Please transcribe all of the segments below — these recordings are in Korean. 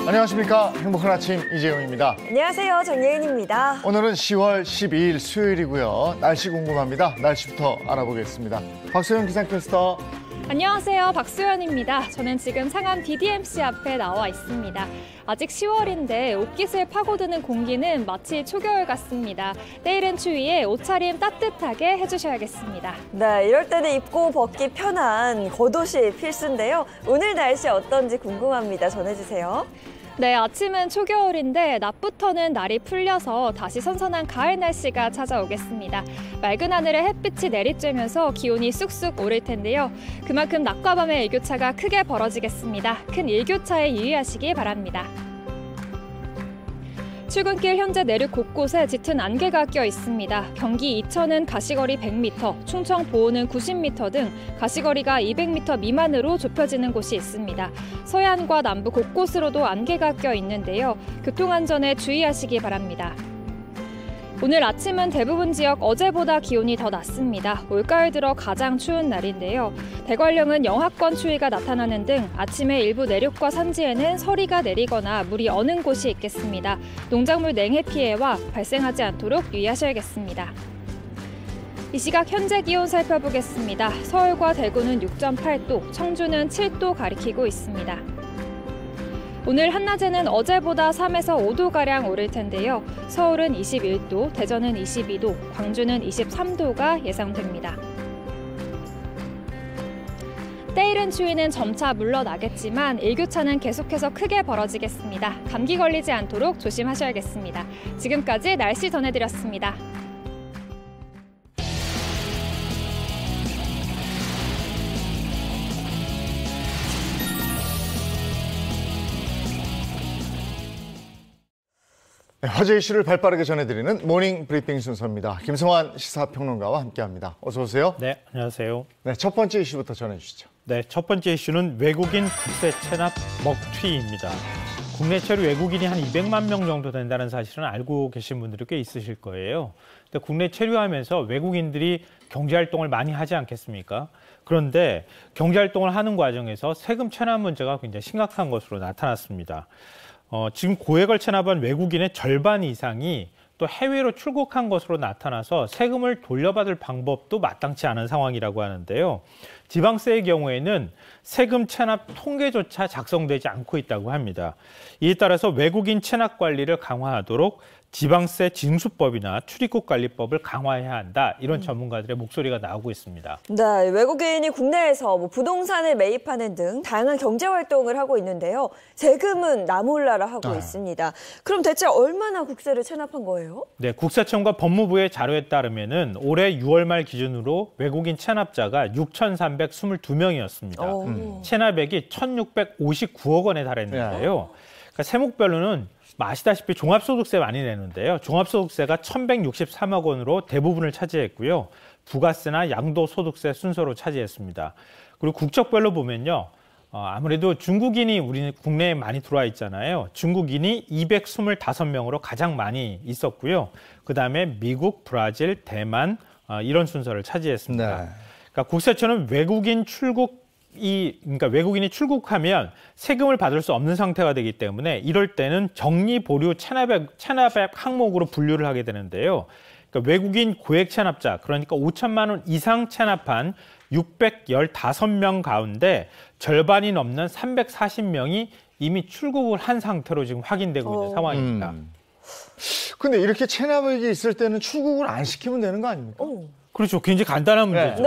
안녕하십니까. 행복한 아침 이재용입니다. 안녕하세요. 정예은입니다. 오늘은 10월 12일 수요일이고요. 날씨 궁금합니다. 날씨부터 알아보겠습니다. 박소연 기상캐스터. 안녕하세요. 박소연입니다. 저는 지금 상암 DDMC 앞에 나와 있습니다. 아직 10월인데 옷깃을 파고드는 공기는 마치 초겨울 같습니다. 때이른 추위에 옷차림 따뜻하게 해주셔야겠습니다. 네, 이럴 때는 입고 벗기 편한 겉옷이 필수인데요. 오늘 날씨 어떤지 궁금합니다. 전해주세요. 네, 아침은 초겨울인데 낮부터는 날이 풀려서 다시 선선한 가을 날씨가 찾아오겠습니다. 맑은 하늘에 햇빛이 내리쬐면서 기온이 쑥쑥 오를 텐데요. 그만큼 낮과 밤의 일교차가 크게 벌어지겠습니다. 큰 일교차에 유의하시기 바랍니다. 출근길 현재 내륙 곳곳에 짙은 안개가 껴 있습니다. 경기 이천은 가시거리 100m, 충청 보은은 90m 등 가시거리가 200m 미만으로 좁혀지는 곳이 있습니다. 서해안과 남부 곳곳으로도 안개가 껴 있는데요. 교통안전에 주의하시기 바랍니다. 오늘 아침은 대부분 지역 어제보다 기온이 더 낮습니다. 올가을 들어 가장 추운 날인데요. 대관령은 영하권 추위가 나타나는 등 아침에 일부 내륙과 산지에는 서리가 내리거나 물이 어는 곳이 있겠습니다. 농작물 냉해 피해와 발생하지 않도록 유의하셔야겠습니다. 이 시각 현재 기온 살펴보겠습니다. 서울과 대구는 6.8도, 청주는 7도 가리키고 있습니다. 오늘 한낮에는 어제보다 3에서 5도가량 오를 텐데요. 서울은 21도, 대전은 22도, 광주는 23도가 예상됩니다. 때이른 추위는 점차 물러나겠지만 일교차는 계속해서 크게 벌어지겠습니다. 감기 걸리지 않도록 조심하셔야겠습니다. 지금까지 날씨 전해드렸습니다. 네, 화제 이슈를 발빠르게 전해드리는 모닝 브리핑 순서입니다. 김성환 시사평론가와 함께합니다. 어서 오세요. 네, 안녕하세요. 네, 첫 번째 이슈부터 전해주시죠. 네, 첫 번째 이슈는 외국인 국세 체납 먹튀입니다. 국내 체류 외국인이 한 200만 명 정도 된다는 사실은 알고 계신 분들이 꽤 있으실 거예요. 근데 국내 체류하면서 외국인들이 경제활동을 많이 하지 않겠습니까? 그런데 경제활동을 하는 과정에서 세금 체납 문제가 굉장히 심각한 것으로 나타났습니다. 지금 고액을 체납한 외국인의 절반 이상이 또 해외로 출국한 것으로 나타나서 세금을 돌려받을 방법도 마땅치 않은 상황이라고 하는데요. 지방세의 경우에는 세금 체납 통계조차 작성되지 않고 있다고 합니다. 이에 따라서 외국인 체납 관리를 강화하도록 지방세 징수법이나 출입국관리법을 강화해야 한다. 이런 전문가들의 목소리가 나오고 있습니다. 네, 외국인이 국내에서 부동산을 매입하는 등 다양한 경제활동을 하고 있는데요. 세금은 나몰라라 하고 있습니다. 그럼 대체 얼마나 국세를 체납한 거예요? 네, 국세청과 법무부의 자료에 따르면은 올해 6월 말 기준으로 외국인 체납자가 6,322명이었습니다. 체납액이 1,659억 원에 달했는데요. 그러니까 세목별로는 아시다시피 종합소득세 많이 내는데요. 종합소득세가 1,163억 원으로 대부분을 차지했고요. 부가세나 양도소득세 순서로 차지했습니다. 그리고 국적별로 보면요. 아무래도 중국인이 우리 국내에 많이 들어와 있잖아요. 중국인이 225명으로 가장 많이 있었고요. 그다음에 미국, 브라질, 대만 이런 순서를 차지했습니다. 네. 그러니까 국세청은 그러니까 외국인이 출국하면 세금을 받을 수 없는 상태가 되기 때문에 이럴 때는 정리 보류 체납액 항목으로 분류를 하게 되는데요. 그러니까 외국인 고액 체납자, 그러니까 5천만 원 이상 체납한 615명 가운데 절반이 넘는 340명이 이미 출국을 한 상태로 지금 확인되고 있는 상황입니다. 근데 이렇게 체납액이 있을 때는 출국을 안 시키면 되는 거 아닙니까? 그렇죠. 굉장히 간단한 문제죠.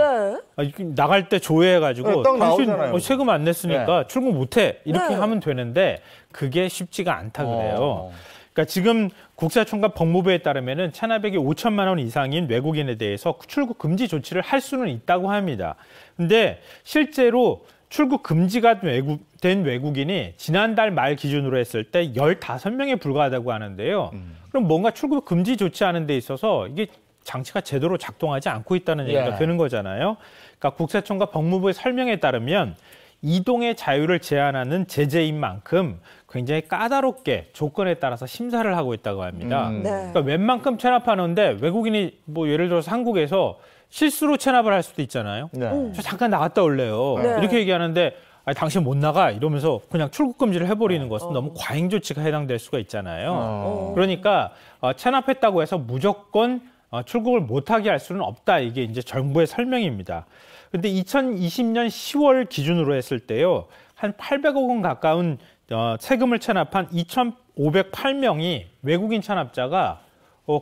네. 나갈 때 조회해가지고 딱 당신 나오잖아요. 세금 안 냈으니까 출국 못해 이렇게 네. 하면 되는데 그게 쉽지가 않다 그래요. 그러니까 지금 국세청과 법무부에 따르면은 체납액이 5천만 원 이상인 외국인에 대해서 출국 금지 조치를 할 수는 있다고 합니다. 근데 실제로 출국 금지가 된 외국인이 지난달 말 기준으로 했을 때 15명에 불과하다고 하는데요. 그럼 뭔가 출국 금지 조치하는 데 있어서 이게 장치가 제대로 작동하지 않고 있다는 얘기가 되는 거잖아요. 그러니까 국세청과 법무부의 설명에 따르면 이동의 자유를 제한하는 제재인 만큼 굉장히 까다롭게 조건에 따라서 심사를 하고 있다고 합니다. 네. 그러니까 웬만큼 체납하는데 외국인이 뭐 예를 들어서 한국에서 실수로 체납을 할 수도 있잖아요. 네. 저 잠깐 나갔다 올래요. 네. 이렇게 얘기하는데 아니, 당신 못 나가 이러면서 그냥 출국 금지를 해버리는 것은 너무 과잉 조치가 해당될 수가 있잖아요. 그러니까 체납했다고 해서 무조건 출국을 못하게 할 수는 없다. 이게 이제 정부의 설명입니다. 근데 2020년 10월 기준으로 했을 때요. 한 800억 원 가까운 세금을 체납한 2,508명이 외국인 체납자가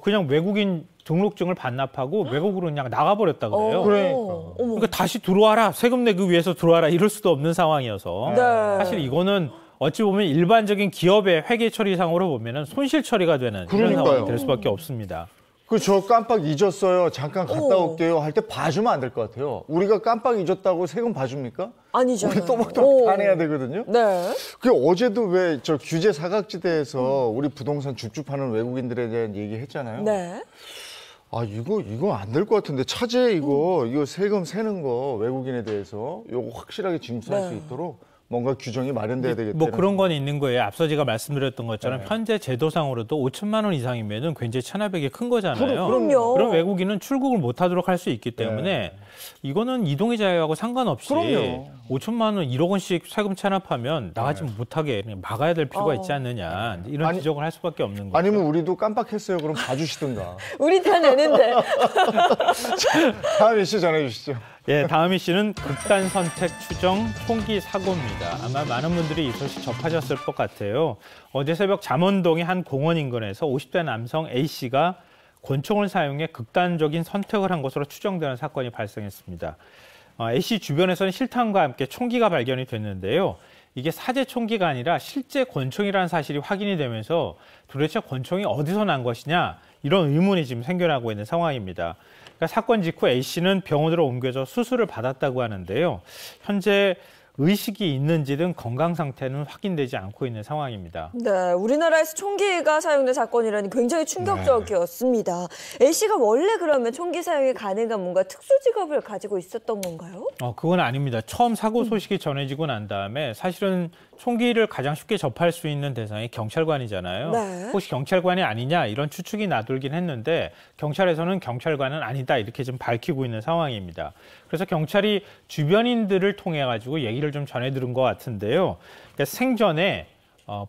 그냥 외국인 등록증을 반납하고 외국으로 그냥 나가버렸다 그래요. 그러니까. 그러니까 다시 들어와라. 세금 내기 위해서 들어와라. 이럴 수도 없는 상황이어서. 네. 사실 이거는 어찌 보면 일반적인 기업의 회계 처리상으로 보면은 손실 처리가 되는 이런 그러니까요. 상황이 될 수밖에 없습니다. 저 깜빡 잊었어요. 잠깐 갔다 오. 올게요. 할 때 봐주면 안 될 것 같아요. 우리가 깜빡 잊었다고 세금 봐줍니까? 아니잖아요. 우리 또박또박 다 내야 되거든요. 네. 그 어제도 왜 저 규제 사각지대에서 우리 부동산 줍줍하는 외국인들에 대한 얘기 했잖아요. 네. 아, 이거 안 될 것 같은데. 차제에 이거 세금 세는 거 외국인에 대해서 이거 확실하게 징수할 네. 수 있도록 뭔가 규정이 마련돼야 되겠다. 뭐 그런 건 있는 거예요. 앞서 제가 말씀드렸던 것처럼 네. 현재 제도상으로도 5천만 원 이상이면은 굉장히 체납액이 큰 거잖아요. 그럼요. 그럼 외국인은 출국을 못 하도록 할 수 있기 때문에 이거는 이동의 자유하고 상관없이 그럼요. 5천만 원, 1억 원씩 세금 체납하면 나가지 못하게 그냥 막아야 될 필요가 있지 않느냐. 이런 아니, 지적을 할 수밖에 없는 거죠. 아니면 우리도 깜빡했어요. 그럼 봐주시든가. 우리 다 내는데. 다음 이슈 전해주시죠. 예, 다음 이슈는 극단 선택 추정 총기 사고입니다. 아마 많은 분들이 이 소식 접하셨을 것 같아요. 어제 새벽 잠원동의 한 공원 인근에서 50대 남성 A씨가 권총을 사용해 극단적인 선택을 한 것으로 추정되는 사건이 발생했습니다. A씨 주변에서는 실탄과 함께 총기가 발견이 됐는데요. 이게 사제 총기가 아니라 실제 권총이라는 사실이 확인이 되면서 도대체 권총이 어디서 난 것이냐 이런 의문이 지금 생겨나고 있는 상황입니다. 그러니까 사건 직후 A씨는 병원으로 옮겨져 수술을 받았다고 하는데요. 현재 의식이 있는지 등 건강 상태는 확인되지 않고 있는 상황입니다. 네, 우리나라에서 총기가 사용된 사건이라니 굉장히 충격적이었습니다. A씨가 원래 그러면 총기 사용이 가능한 뭔가 특수 직업을 가지고 있었던 건가요? 그건 아닙니다. 처음 사고 소식이 전해지고 난 다음에 사실은 총기를 가장 쉽게 접할 수 있는 대상이 경찰관이잖아요. 네. 혹시 경찰관이 아니냐 이런 추측이 나돌긴 했는데 경찰에서는 경찰관은 아니다 이렇게 좀 밝히고 있는 상황입니다. 그래서 경찰이 주변인들을 통해 가지고 얘기를 좀 전해 들은 것 같은데요. 그러니까 생전에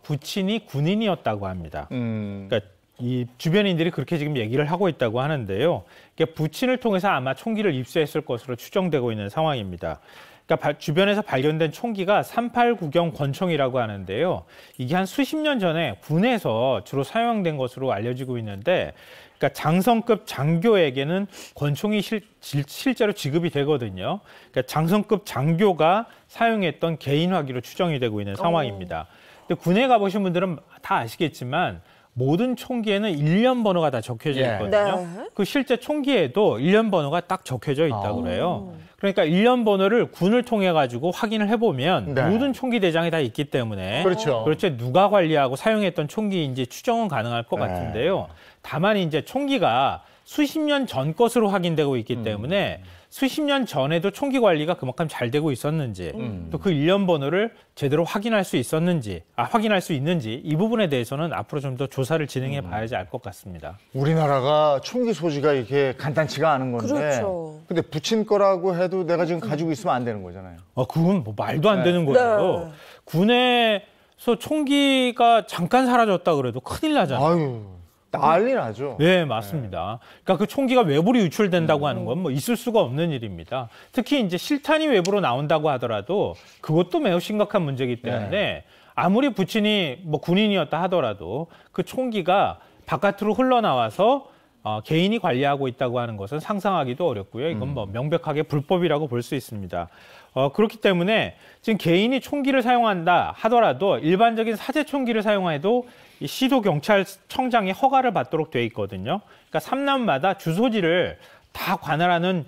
부친이 군인이었다고 합니다. 그러니까 이 주변인들이 그렇게 지금 얘기를 하고 있다고 하는데요. 그러니까 부친을 통해서 아마 총기를 입수했을 것으로 추정되고 있는 상황입니다. 그러니까 주변에서 발견된 총기가 389경 권총이라고 하는데요. 이게 한 수십 년 전에 군에서 주로 사용된 것으로 알려지고 있는데 그러니까 장성급 장교에게는 권총이 실제로 지급이 되거든요. 그러니까 장성급 장교가 사용했던 개인 화기로 추정이 되고 있는 상황입니다. 근데 군에 가보신 분들은 다 아시겠지만 모든 총기에는 일련 번호가 다 적혀져 있거든요. 네. 그 실제 총기에도 일련 번호가 딱 적혀져 있다고 그래요. 그러니까 일련 번호를 군을 통해 가지고 확인을 해보면 네. 모든 총기 대장이 다 있기 때문에 그렇죠. 누가 관리하고 사용했던 총기인지 추정은 가능할 것 같은데요. 다만 이제 총기가 수십 년 전 것으로 확인되고 있기 때문에 수십 년 전에도 총기 관리가 그만큼 잘 되고 있었는지 또 그 일련 번호를 제대로 확인할 수 있는지 이 부분에 대해서는 앞으로 좀 더 조사를 진행해 봐야지 알 것 같습니다. 우리나라가 총기 소지가 이렇게 간단치가 않은 건데. 그렇죠. 근데 부친 거라고 해도 내가 지금 가지고 있으면 안 되는 거잖아요. 그건 뭐 말도 안 되는 거예요. 네. 군에서 총기가 잠깐 사라졌다 그래도 큰일 나잖아요. 아유, 난리 나죠. 네, 맞습니다. 그러니까 그 총기가 외부로 유출된다고 하는 건 뭐 있을 수가 없는 일입니다. 특히 이제 실탄이 외부로 나온다고 하더라도 그것도 매우 심각한 문제이기 때문에 아무리 부친이 뭐 군인이었다 하더라도 그 총기가 바깥으로 흘러나와서 개인이 관리하고 있다고 하는 것은 상상하기도 어렵고요. 이건 뭐 명백하게 불법이라고 볼 수 있습니다. 그렇기 때문에 지금 개인이 총기를 사용한다 하더라도 일반적인 사제 총기를 사용해도 이 시도경찰청장의 허가를 받도록 돼 있거든요. 그러니까 삼남마다 주소지를 다 관할하는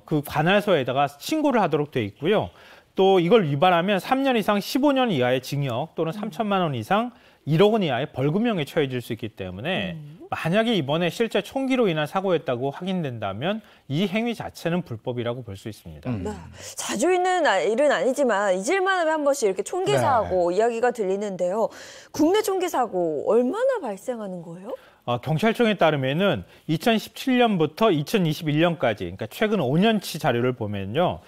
그 관할서에다가 신고를 하도록 돼 있고요. 또 이걸 위반하면 3년 이상 15년 이하의 징역 또는 3천만 원 이상 1억 원 이하의 벌금형에 처해질 수 있기 때문에 만약에 이번에 실제 총기로 인한 사고였다고 확인된다면 이 행위 자체는 불법이라고 볼 수 있습니다. 네. 자주 있는 일은 아니지만 잊을만 하면 한 번씩 이렇게 총기 네. 사고 이야기가 들리는데요. 국내 총기 사고 얼마나 발생하는 거예요? 경찰청에 따르면은 2017년부터 2021년까지, 그러니까 최근 5년치 자료를 보면요,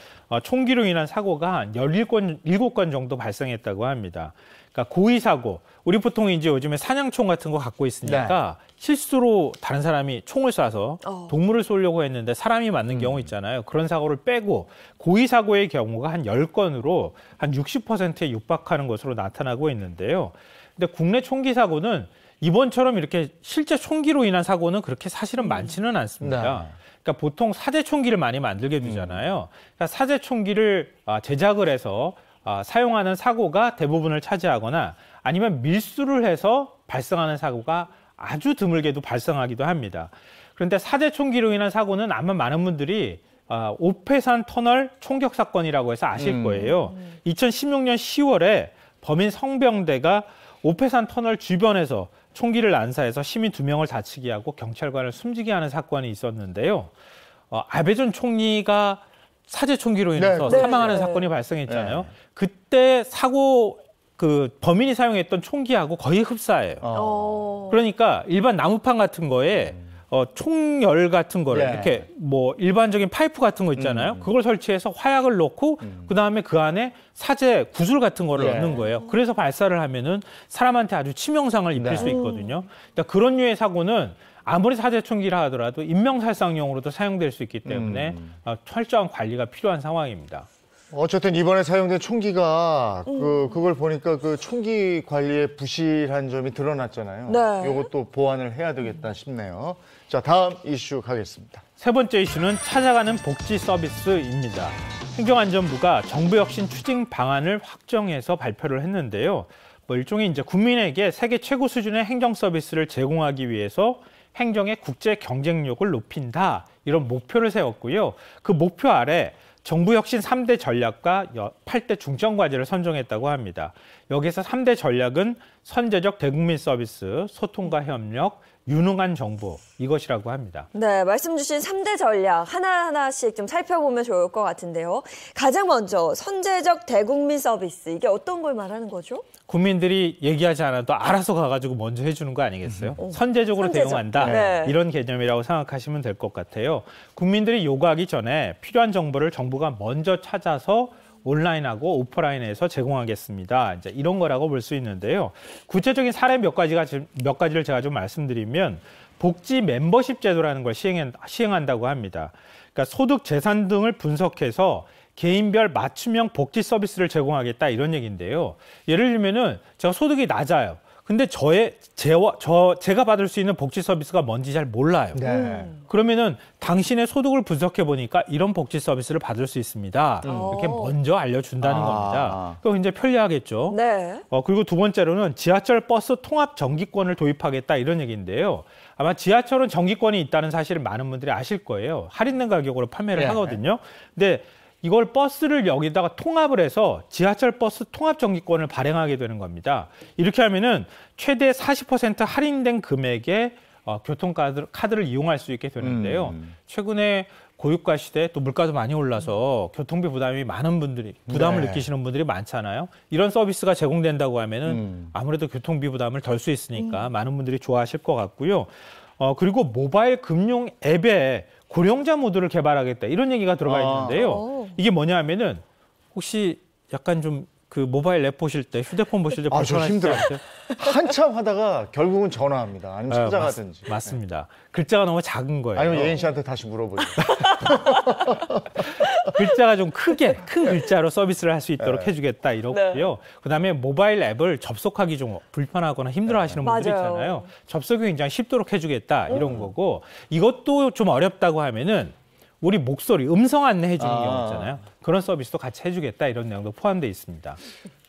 총기로 인한 사고가 한 17건 정도 발생했다고 합니다. 그러니까 고의 사고, 우리 보통 이제 요즘에 사냥총 같은 거 갖고 있으니까 실수로 다른 사람이 총을 쏴서 동물을 쏘려고 했는데 사람이 맞는 경우 있잖아요. 그런 사고를 빼고 고의 사고의 경우가 한 10건으로 한 60%에 육박하는 것으로 나타나고 있는데요. 근데 국내 총기 사고는 이번처럼 이렇게 실제 총기로 인한 사고는 그렇게 사실은 많지는 않습니다. 그러니까 보통 사제 총기를 많이 만들게 되잖아요. 그러니까 사제 총기를 제작을 해서 사용하는 사고가 대부분을 차지하거나 아니면 밀수를 해서 발생하는 사고가 아주 드물게도 발생하기도 합니다. 그런데 사제 총기로 인한 사고는 아마 많은 분들이 오페산 터널 총격 사건이라고 해서 아실 거예요. 2016년 10월에 범인 성병대가 오페산 터널 주변에서 총기를 난사해서 시민 2명을 다치게 하고 경찰관을 숨지게 하는 사건이 있었는데요. 아베 전 총리가 사제 총기로 인해서 사망하는 사건이 발생했잖아요. 그때 사고 범인이 사용했던 총기하고 거의 흡사해요. 그러니까 일반 나무판 같은 거에 총열 같은 거를 이렇게 뭐 일반적인 파이프 같은 거 있잖아요. 그걸 설치해서 화약을 넣고 그다음에 그 안에 사제 구슬 같은 거를 넣는 거예요. 그래서 발사를 하면은 사람한테 아주 치명상을 입힐 수 있거든요. 그러니까 그런 류의 사고는 아무리 사제 총기라 하더라도 인명살상용으로도 사용될 수 있기 때문에 철저한 관리가 필요한 상황입니다. 어쨌든 이번에 사용된 총기가 그걸 보니까 그 총기 관리에 부실한 점이 드러났잖아요. 네. 이것도 보완을 해야 되겠다 싶네요. 자, 다음 이슈 가겠습니다. 세 번째 이슈는 찾아가는 복지 서비스입니다. 행정안전부가 정부 혁신 추진 방안을 확정해서 발표를 했는데요. 일종의 이제 국민에게 세계 최고 수준의 행정 서비스를 제공하기 위해서 행정의 국제 경쟁력을 높인다, 이런 목표를 세웠고요. 그 목표 아래 정부 혁신 3대 전략과 8대 중점 과제를 선정했다고 합니다. 여기서 3대 전략은 선제적 대국민 서비스, 소통과 협력, 유능한 정부, 이것이라고 합니다. 네, 말씀 주신 3대 전략 하나하나씩 좀 살펴보면 좋을 것 같은데요. 가장 먼저 선제적 대국민 서비스, 이게 어떤 걸 말하는 거죠? 국민들이 얘기하지 않아도 알아서 가가지고 먼저 해주는 거 아니겠어요? 선제적으로 대응한다. 네. 이런 개념이라고 생각하시면 될 것 같아요. 국민들이 요구하기 전에 필요한 정보를 정부가 먼저 찾아서 온라인하고 오프라인에서 제공하겠습니다. 이제 이런 거라고 볼 수 있는데요. 구체적인 사례 몇 가지를 제가 좀 말씀드리면 복지 멤버십 제도라는 걸 시행한다고 합니다. 그러니까 소득, 재산 등을 분석해서 개인별 맞춤형 복지 서비스를 제공하겠다, 이런 얘기인데요. 예를 들면은 제가 소득이 낮아요. 근데 제가 받을 수 있는 복지 서비스가 뭔지 잘 몰라요. 그러면은 당신의 소득을 분석해 보니까 이런 복지 서비스를 받을 수 있습니다. 이렇게 먼저 알려준다는 겁니다. 그거 굉장히 편리하겠죠. 네. 그리고 두 번째로는 지하철 버스 통합 정기권을 도입하겠다, 이런 얘기인데요. 아마 지하철은 정기권이 있다는 사실을 많은 분들이 아실 거예요. 할인된 가격으로 판매를 하거든요. 근데 이걸 버스를 여기다가 통합을 해서 지하철 버스 통합 정기권을 발행하게 되는 겁니다. 이렇게 하면은 최대 40% 할인된 금액의 교통카드를 이용할 수 있게 되는데요. 최근에 고유가 시대, 또 물가도 많이 올라서 교통비 부담이 많은 분들이 부담을 느끼시는 분들이 많잖아요. 이런 서비스가 제공된다고 하면은 아무래도 교통비 부담을 덜 수 있으니까 많은 분들이 좋아하실 것 같고요. 그리고 모바일 금융 앱에 고령자 모드를 개발하겠다, 이런 얘기가 들어가 있는데요. 이게 뭐냐 하면은 혹시 약간 좀 그 모바일 앱 보실 때, 휴대폰 보실 때 저 힘들어요. 한참 하다가 결국은 전화합니다. 아니면 찾아가든지. 맞습니다. 글자가 너무 작은 거예요. 아니면 예인 씨한테 다시 물어보죠. 글자가 좀 큰 글자로 서비스를 할 수 있도록 해주겠다, 이렇고요. 그다음에 모바일 앱을 접속하기 좀 불편하거나 힘들어하시는 분들 있잖아요. 접속이 굉장히 쉽도록 해주겠다, 이런 거고, 이것도 좀 어렵다고 하면은 우리 목소리, 음성 안내 해주는 경우 있잖아요. 그런 서비스도 같이 해주겠다, 이런 내용도 포함되어 있습니다.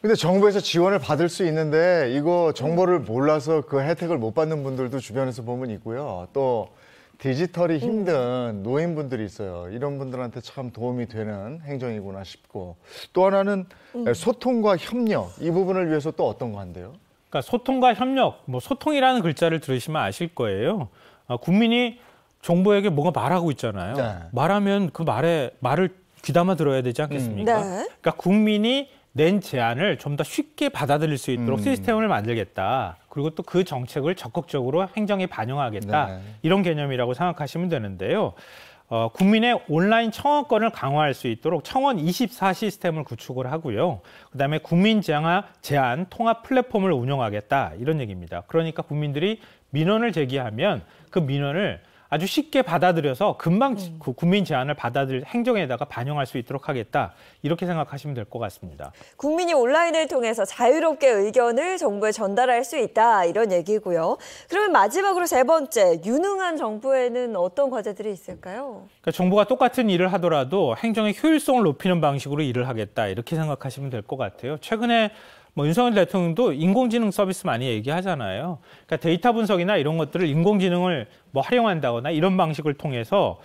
근데 정부에서 지원을 받을 수 있는데 이거 정보를 몰라서 그 혜택을 못 받는 분들도 주변에서 보면 있고요. 또 디지털이 힘든 노인분들이 있어요. 이런 분들한테 참 도움이 되는 행정이구나 싶고, 또 하나는 소통과 협력, 이 부분을 위해서 또 어떤 거 한대요? 그러니까 소통과 협력, 뭐 소통이라는 글자를 들으시면 아실 거예요. 국민이 정부에게 뭔가 말하고 있잖아요. 네. 말하면 그 말을 귀담아 들어야 되지 않겠습니까? 네. 그러니까 국민이 낸 제안을 좀 더 쉽게 받아들일 수 있도록 시스템을 만들겠다. 그리고 또 그 정책을 적극적으로 행정에 반영하겠다. 네. 이런 개념이라고 생각하시면 되는데요. 국민의 온라인 청원권을 강화할 수 있도록 청원 24 시스템을 구축을 하고요. 그다음에 국민 제안 통합 플랫폼을 운영하겠다. 이런 얘기입니다. 그러니까 국민들이 민원을 제기하면 그 민원을 아주 쉽게 받아들여서 금방 그 국민 제안을 받아들일 행정에다가 반영할 수 있도록 하겠다. 이렇게 생각하시면 될 것 같습니다. 국민이 온라인을 통해서 자유롭게 의견을 정부에 전달할 수 있다 이런 얘기고요. 그러면 마지막으로 세 번째, 유능한 정부에는 어떤 과제들이 있을까요? 그러니까 정부가 똑같은 일을 하더라도 행정의 효율성을 높이는 방식으로 일을 하겠다. 이렇게 생각하시면 될 것 같아요. 최근에 윤석열 대통령도 인공지능 서비스 많이 얘기하잖아요. 그러니까 데이터 분석이나 이런 것들을 인공지능을 활용한다거나 이런 방식을 통해서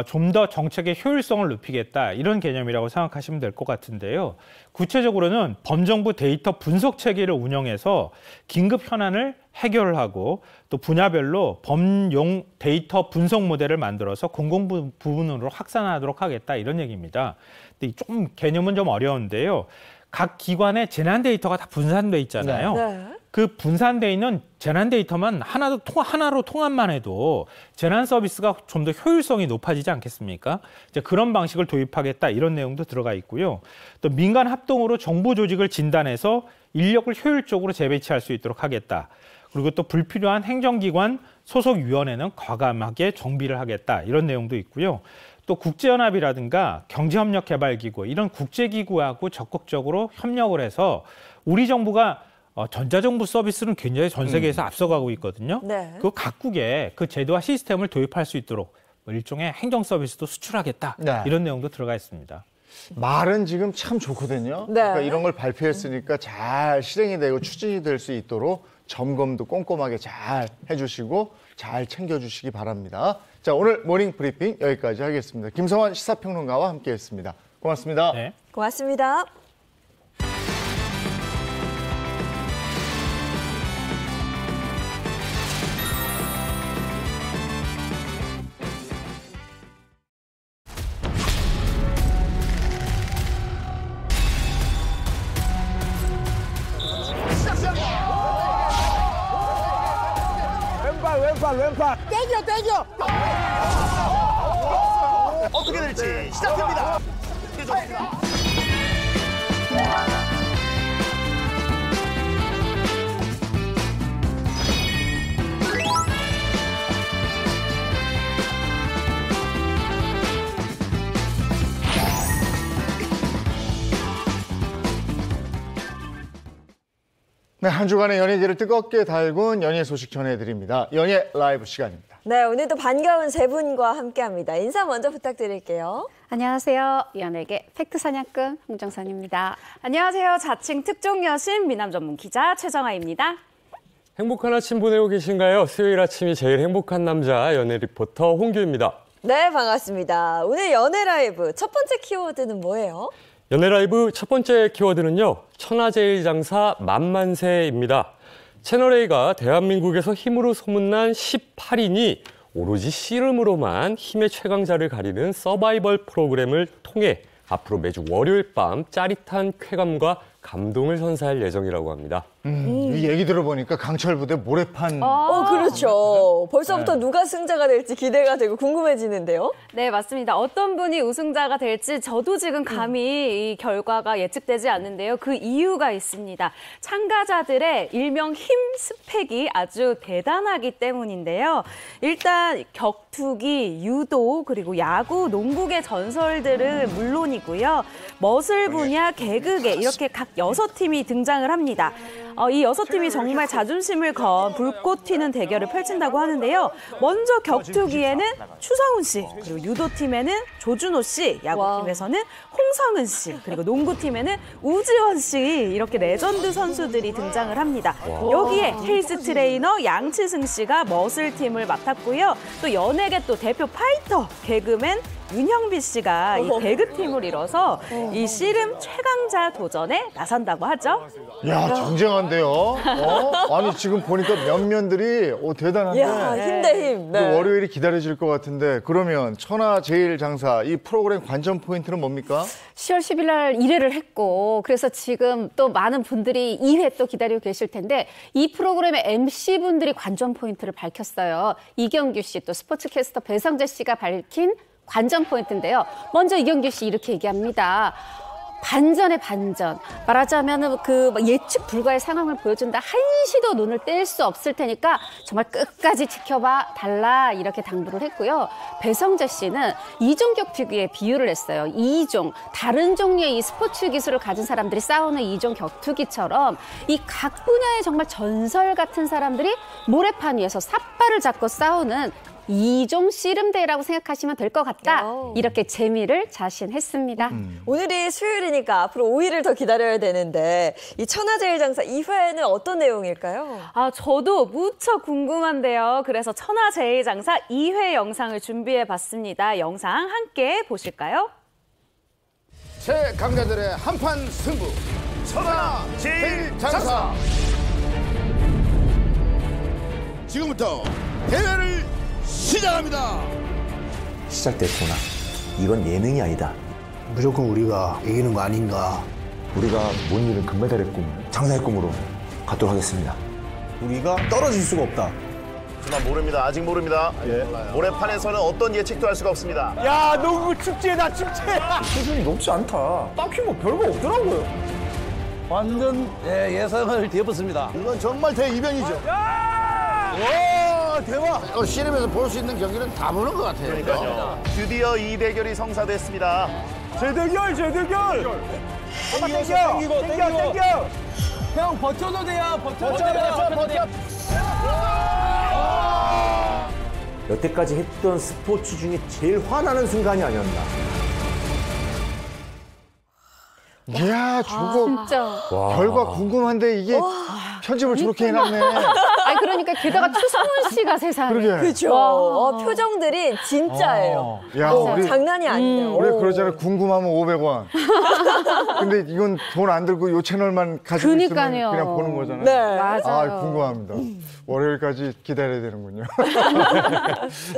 좀 더 정책의 효율성을 높이겠다. 이런 개념이라고 생각하시면 될 것 같은데요. 구체적으로는 범정부 데이터 분석 체계를 운영해서 긴급 현안을 해결을 하고 또 분야별로 범용 데이터 분석 모델을 만들어서 공공 부문으로 확산하도록 하겠다. 이런 얘기입니다. 근데 좀 개념은 좀 어려운데요. 각 기관의 재난 데이터가 다 분산돼 있잖아요. 네. 그 분산돼 있는 재난 데이터만 하나로 통합만 해도 재난 서비스가 좀 더 효율성이 높아지지 않겠습니까? 이제 그런 방식을 도입하겠다 이런 내용도 들어가 있고요. 또 민간 합동으로 정부 조직을 진단해서 인력을 효율적으로 재배치할 수 있도록 하겠다. 그리고 또 불필요한 행정기관 소속위원회는 과감하게 정비를 하겠다 이런 내용도 있고요. 또 국제연합이라든가 경제협력개발기구 이런 국제기구하고 적극적으로 협력을 해서 우리 정부가 전자정부 서비스는 굉장히 전 세계에서 앞서가고 있거든요. 네. 그 각국에 그 제도와 시스템을 도입할 수 있도록 일종의 행정 서비스도 수출하겠다. 네. 이런 내용도 들어가 있습니다. 말은 지금 참 좋거든요. 네. 그러니까 이런 걸 발표했으니까 잘 실행이 되고 추진이 될 수 있도록 점검도 꼼꼼하게 잘 해주시고 잘 챙겨주시기 바랍니다. 자, 오늘 모닝 브리핑 여기까지 하겠습니다. 김성환 시사평론가와 함께했습니다. 고맙습니다. 네. 고맙습니다. 왼발 땡겨 어떻게 될지 시작됩니다. 네, 한 주간의 연예계를 뜨겁게 달군 연예 소식 전해드립니다. 연예 라이브 시간입니다. 네, 오늘도 반가운 세 분과 함께합니다. 인사 먼저 부탁드릴게요. 안녕하세요. 연예계 팩트 사냥꾼 홍정선입니다. 안녕하세요. 자칭 특종 여신 미남 전문 기자 최정아입니다. 행복한 아침 보내고 계신가요? 수요일 아침이 제일 행복한 남자 연예 리포터 홍규입니다. 네, 반갑습니다. 오늘 연예 라이브 첫 번째 키워드는 뭐예요? 연예 라이브 첫 번째 키워드는요. 천하제일장사 만만세입니다. 채널A가 대한민국에서 힘으로 소문난 18인이 오로지 씨름으로만 힘의 최강자를 가리는 서바이벌 프로그램을 통해 앞으로 매주 월요일 밤 짜릿한 쾌감과 감동을 선사할 예정이라고 합니다. 이 얘기 들어보니까 강철 부대 모래판. 그렇죠. 벌써부터 누가 승자가 될지 기대가 되고 궁금해지는데요. 네, 맞습니다. 어떤 분이 우승자가 될지 저도 지금 감히 이 결과가 예측되지 않는데요. 그 이유가 있습니다. 참가자들의 일명 힘 스펙이 아주 대단하기 때문인데요. 일단 격투기, 유도, 그리고 야구, 농구계 전설들은 물론이고요. 머슬 분야, 개그계 이렇게 각 6팀이 등장을 합니다. 이 6팀이 정말 자존심을 건 불꽃 튀는 대결을 펼친다고 하는데요. 먼저 격투기에는 추성훈 씨, 그리고 유도팀에는 조준호 씨, 야구팀에서는 홍성은 씨, 그리고 농구팀에는 우지원 씨 이렇게 레전드 선수들이 등장을 합니다. 여기에 헬스 트레이너 양치승 씨가 머슬팀을 맡았고요. 또 연예계 또 대표 파이터, 개그맨 윤형비 씨가 이 개그팀을 이뤄서 이 씨름 최강자 도전에 나선다고 하죠. 야, 정쟁하다. 대단한데요. 아니 지금 보니까 면면들이 대단한데. 이야, 힘 대 힘. 또 월요일이 기다려질 것 같은데 그러면 천하제일장사 이 프로그램 관전 포인트는 뭡니까? 10월 10일 날 1회를 했고 그래서 지금 또 많은 분들이 2회 또 기다리고 계실 텐데 이 프로그램의 MC분들이 관전 포인트를 밝혔어요. 이경규 씨 또 스포츠캐스터 배성재 씨가 밝힌 관전 포인트인데요. 먼저 이경규 씨 이렇게 얘기합니다. 반전의 반전. 말하자면 그 예측 불가의 상황을 보여준다. 한시도 눈을 뗄 수 없을 테니까 정말 끝까지 지켜봐 달라 이렇게 당부를 했고요. 배성재 씨는 이종 격투기에 비유를 했어요. 이종, 다른 종류의 이 스포츠 기술을 가진 사람들이 싸우는 이종 격투기처럼 이 각 분야의 정말 전설 같은 사람들이 모래판 위에서 삿발을 잡고 싸우는 이종 씨름대회라고 생각하시면 될 것 같다. 이렇게 재미를 자신했습니다. 오늘이 수요일이니까 앞으로 5일을 더 기다려야 되는데 이 천하제일장사 2회는 어떤 내용일까요? 저도 무척 궁금한데요. 그래서 천하제일장사 2회 영상을 준비해봤습니다. 영상 함께 보실까요? 새 강자들의 한판 승부 천하제일장사. 지금부터 대회를 시작합니다. 시작됐구나. 이건 예능이 아니다. 무조건 우리가 이기는 거 아닌가. 우리가 못 이룬 금메달의 꿈, 장사의 꿈으로 갖도록 하겠습니다. 우리가 떨어질 수가 없다. 하지만 모릅니다. 아직 모릅니다. 모래판에서는 어떤 예측도 할 수가 없습니다. 야, 농구 축제다, 축제. 수준이 높지 않다. 딱히 뭐 별거 없더라고요. 완전 예상을 뒤엎었습니다. 이건 정말 대이변이죠. 와, 대박. 씨름에서 볼 수 있는 경기는 다 보는 것 같아요. 그러니까요. 드디어 이 대결이 성사됐습니다. 재대결. 땡겨. 형 버텨도 돼요. 버텨. 여태까지 했던 스포츠 중에 제일 화나는 순간이 아니었나. 이야, 저거 진짜. 결과 궁금한데 이게 편집을 저렇게 해놨네. 아니 그러니까 게다가 추성훈 씨가 세상에. 그러게. 그렇죠. 표정들이 진짜예요. 야, 우리 장난이 아니에요. 우리 그러잖아요. 궁금하면 500원. 근데 이건 돈 안 들고 이 채널만 가지고 그러니까요. 있으면 그냥 보는 거잖아요. 네. 맞아요. 궁금합니다. 월요일까지 기다려야 되는군요.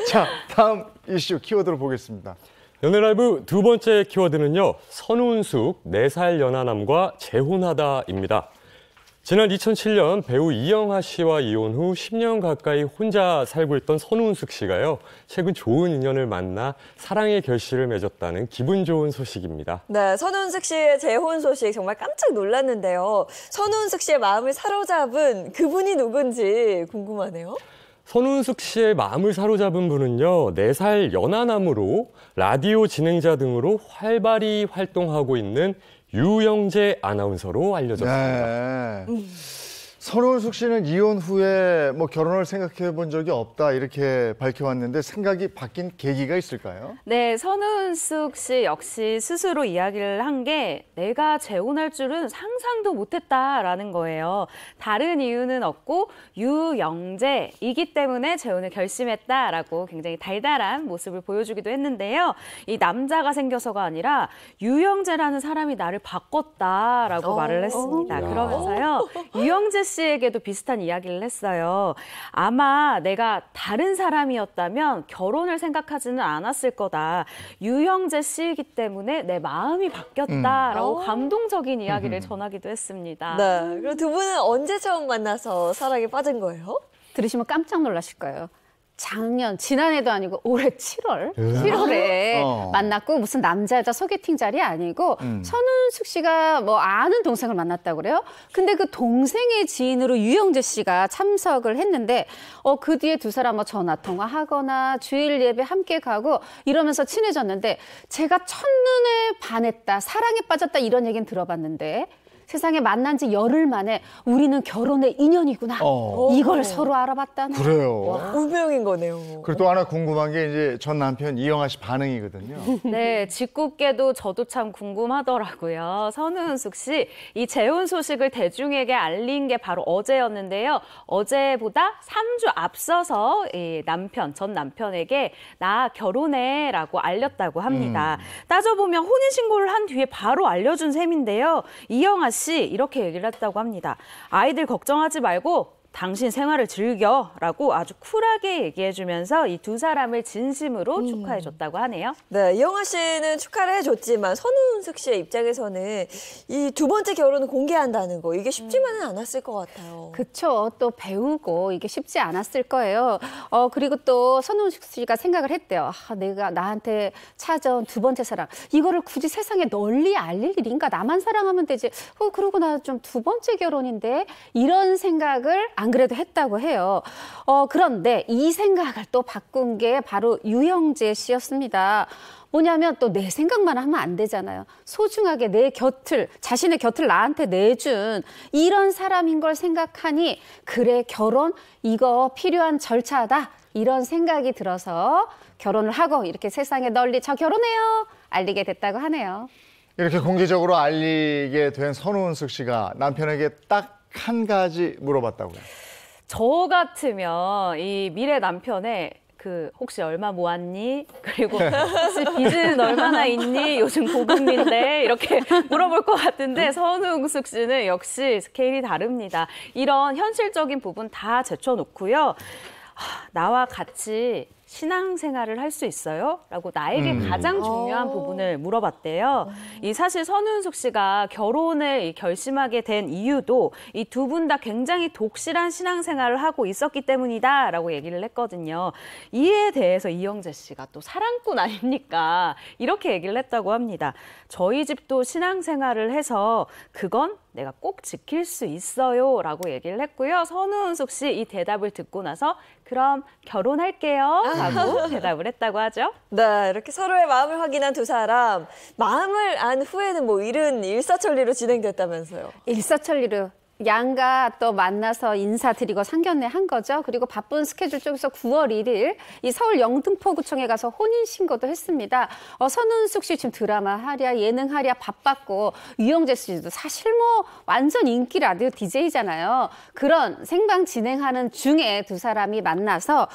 자, 다음 이슈 키워드로 보겠습니다. 연예라이브 두 번째 키워드는요. 선우은숙 4살 연하남과 재혼하다입니다. 지난 2007년 배우 이영하 씨와 이혼 후 10년 가까이 혼자 살고 있던 선우은숙 씨가요. 최근 좋은 인연을 만나 사랑의 결실을 맺었다는 기분 좋은 소식입니다. 네, 선우은숙 씨의 재혼 소식 정말 깜짝 놀랐는데요. 선우은숙 씨의 마음을 사로잡은 그분이 누군지 궁금하네요. 선우은숙 씨의 마음을 사로잡은 분은요. 4살 연하남으로 라디오 진행자 등으로 활발히 활동하고 있는 유영재 아나운서로 알려졌습니다. 네. 선우은숙 씨는 이혼 후에 뭐 결혼을 생각해 본 적이 없다 이렇게 밝혀왔는데 생각이 바뀐 계기가 있을까요? 네, 선우은숙 씨 역시 스스로 이야기를 한 게 내가 재혼할 줄은 상상도 못했다라는 거예요. 다른 이유는 없고 유영재이기 때문에 재혼을 결심했다라고 굉장히 달달한 모습을 보여주기도 했는데요. 이 남자가 생겨서가 아니라 유영재라는 사람이 나를 바꿨다라고 말을 했습니다. 그러면서요. 유영재 씨에게도 비슷한 이야기를 했어요. 아마 내가 다른 사람이었다면 결혼을 생각하지는 않았을 거다. 유영재 씨이기 때문에 내 마음이 바뀌었다라고 감동적인 이야기를 전하기도 했습니다. 네, 그럼 두 분은 언제 처음 만나서 사랑에 빠진 거예요? 들으시면 깜짝 놀라실 거예요. 지난해도 아니고 올해 7월에 만났고 무슨 남자 여자 소개팅 자리 아니고 선우은숙 씨가 뭐 아는 동생을 만났다고 그래요. 근데 그 동생의 지인으로 유영재 씨가 참석을 했는데 그 뒤에 두 사람 뭐 전화 통화하거나 주일 예배 함께 가고 이러면서 친해졌는데 제가 첫눈에 반했다, 사랑에 빠졌다 이런 얘기는 들어봤는데 세상에 만난 지 열흘 만에 우리는 결혼의 인연이구나. 이걸 서로 알아봤다는. 그래요. 운명인 거네요. 그리고 또 하나 궁금한 게 이제 전 남편 이영하 씨 반응이거든요. 네, 짓궂게도 저도 참 궁금하더라고요. 선우은숙 씨, 이 재혼 소식을 대중에게 알린 게 바로 어제였는데요. 어제보다 3주 앞서서 이 전 남편에게 나 결혼해라고 알렸다고 합니다. 따져보면 혼인신고를 한 뒤에 바로 알려준 셈인데요. 이영하 씨 이렇게 얘기를 했다고 합니다. 아이들 걱정하지 말고 당신 생활을 즐겨라고 아주 쿨하게 얘기해주면서 이 두 사람을 진심으로 축하해줬다고 하네요. 네, 이영하 씨는 축하를 해줬지만 선우은숙 씨의 입장에서는 이 두 번째 결혼을 공개한다는 거 이게 쉽지만은 않았을 것 같아요. 그쵸. 또 배우고 이게 쉽지 않았을 거예요. 그리고 또 선우은숙 씨가 생각을 했대요. 내가 나한테 찾아온 두 번째 사랑. 이거를 굳이 세상에 널리 알릴 일인가? 나만 사랑하면 되지. 그러고 나 좀 두 번째 결혼인데 이런 생각을 안 그래도 했다고 해요. 그런데 이 생각을 또 바꾼 게 바로 유영재 씨였습니다. 뭐냐면 또 내 생각만 하면 안 되잖아요. 소중하게 자신의 곁을 나한테 내준 이런 사람인 걸 생각하니 그래 결혼 이거 필요한 절차다. 이런 생각이 들어서 결혼을 하고 이렇게 세상에 널리 저 결혼해요. 알리게 됐다고 하네요. 이렇게 공개적으로 알리게 된 선우은숙 씨가 남편에게 딱 한 가지 물어봤다고요. 저 같으면 이 미래 남편의 혹시 얼마 모았니? 그리고 혹시 빚은 얼마나 있니? 요즘 고금리인데 이렇게 물어볼 것 같은데 선우은숙 씨는 역시 스케일이 다릅니다. 이런 현실적인 부분 다 제쳐놓고요. 나와 같이 신앙생활을 할 수 있어요? 라고 나에게 가장 중요한 부분을 물어봤대요. 사실 선우은숙 씨가 결혼을 결심하게 된 이유도 이 두 분 다 굉장히 독실한 신앙생활을 하고 있었기 때문이다 라고 얘기를 했거든요. 이에 대해서 이영재 씨가 또 사랑꾼 아닙니까? 이렇게 얘기를 했다고 합니다. 저희 집도 신앙생활을 해서 그건 내가 꼭 지킬 수 있어요 라고 얘기를 했고요. 선우은숙 씨 이 대답을 듣고 나서 그럼 결혼할게요 라고 대답을 했다고 하죠. 네, 이렇게 서로의 마음을 확인한 두 사람. 마음을 안 후에는 뭐 일은 일사천리로 진행됐다면서요. 일사천리로. 양가 또 만나서 인사드리고 상견례 한 거죠. 그리고 바쁜 스케줄 쪽에서 9월 1일 이 서울 영등포구청에 가서 혼인신고도 했습니다. 선우은숙 씨 지금 드라마 하랴 예능 하랴 바빴고 유영재 씨도 사실 뭐 완전 인기 라디오 DJ잖아요. 그런 생방 진행하는 중에 두 사람이 만나서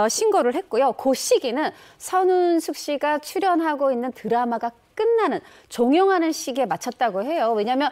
신고를 했고요. 그 시기는 선우은숙 씨가 출연하고 있는 드라마가 끝나는 종영하는 시기에 맞췄다고 해요. 왜냐하면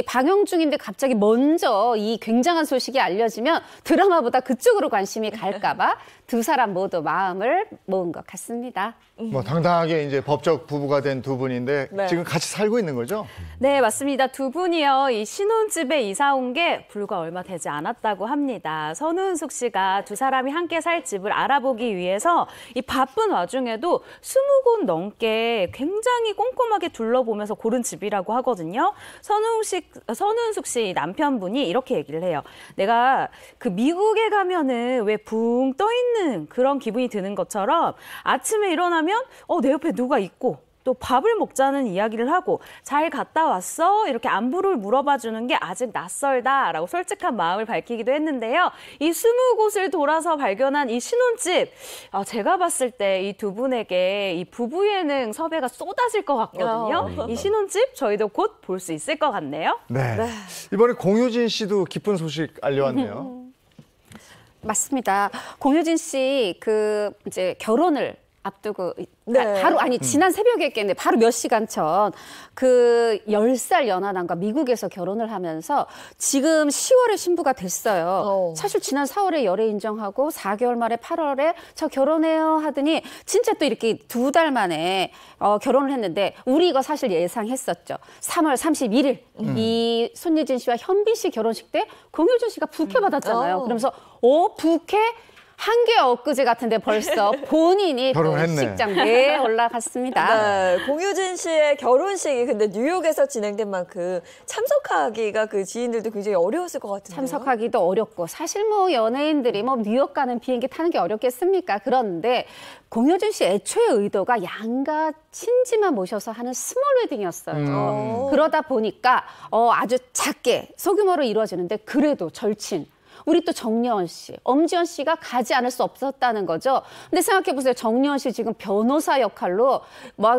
방영 중인데 갑자기 먼저 이 굉장한 소식이 알려지면 드라마보다 그쪽으로 관심이 갈까 봐 두 사람 모두 마음을 모은 것 같습니다. 뭐 당당하게 이제 법적 부부가 된 두 분인데 네. 지금 같이 살고 있는 거죠? 네, 맞습니다. 두 분이요. 이 신혼집에 이사 온 게 불과 얼마 되지 않았다고 합니다. 선우은숙 씨가 두 사람이 함께 살 집을 알아보기 위해서 이 바쁜 와중에도 20곳 넘게 굉장히 꼼꼼하게 둘러보면서 고른 집이라고 하거든요. 선우은숙 씨 남편분이 이렇게 얘기를 해요. 내가 미국에 가면은 왜 붕 떠 있는 그런 기분이 드는 것처럼 아침에 일어나면 내 옆에 누가 있고 또 밥을 먹자는 이야기를 하고 잘 갔다 왔어? 이렇게 안부를 물어봐 주는 게 아직 낯설다라고 솔직한 마음을 밝히기도 했는데요. 이 20곳을 돌아서 발견한 이 신혼집, 제가 봤을 때 이 두 분에게 이 부부 예능 섭외가 쏟아질 것 같거든요. 이 신혼집 저희도 곧 볼 수 있을 것 같네요. 네. 이번에 공효진 씨도 기쁜 소식 알려왔네요. 맞습니다. 공효진 씨 이제 결혼을 앞두고 네. 지난 새벽에 깼는데 바로 몇 시간 전 10살 연하남과 미국에서 결혼을 하면서 지금 10월에 신부가 됐어요. 사실 지난 4월에 열애 인정하고 4개월 만에 8월에 저 결혼해요 하더니 진짜 또 이렇게 2달 만에 결혼을 했는데 우리 이거 사실 예상했었죠. 3월 31일 이 손예진 씨와 현빈 씨 결혼식 때 공효진 씨가 부케 받았잖아요. 그러면서 부케? 한개 엊그제 같은데 벌써 본인이 결혼식장에 올라갔습니다. 네, 공효진 씨의 결혼식이 근데 뉴욕에서 진행된 만큼 참석하기가 지인들도 굉장히 어려웠을 것 같은데요. 참석하기도 어렵고 사실 뭐 연예인들이 뉴욕 가는 비행기 타는 게 어렵겠습니까? 그런데 공효진 씨 애초에 의도가 양가 친지만 모셔서 하는 스몰 웨딩이었어요. 그러다 보니까 아주 작게 소규모로 이루어지는데 그래도 절친 우리 또 정려원 씨, 엄지원 씨가 가지 않을 수 없었다는 거죠. 근데 생각해보세요. 정려원 씨 지금 변호사 역할로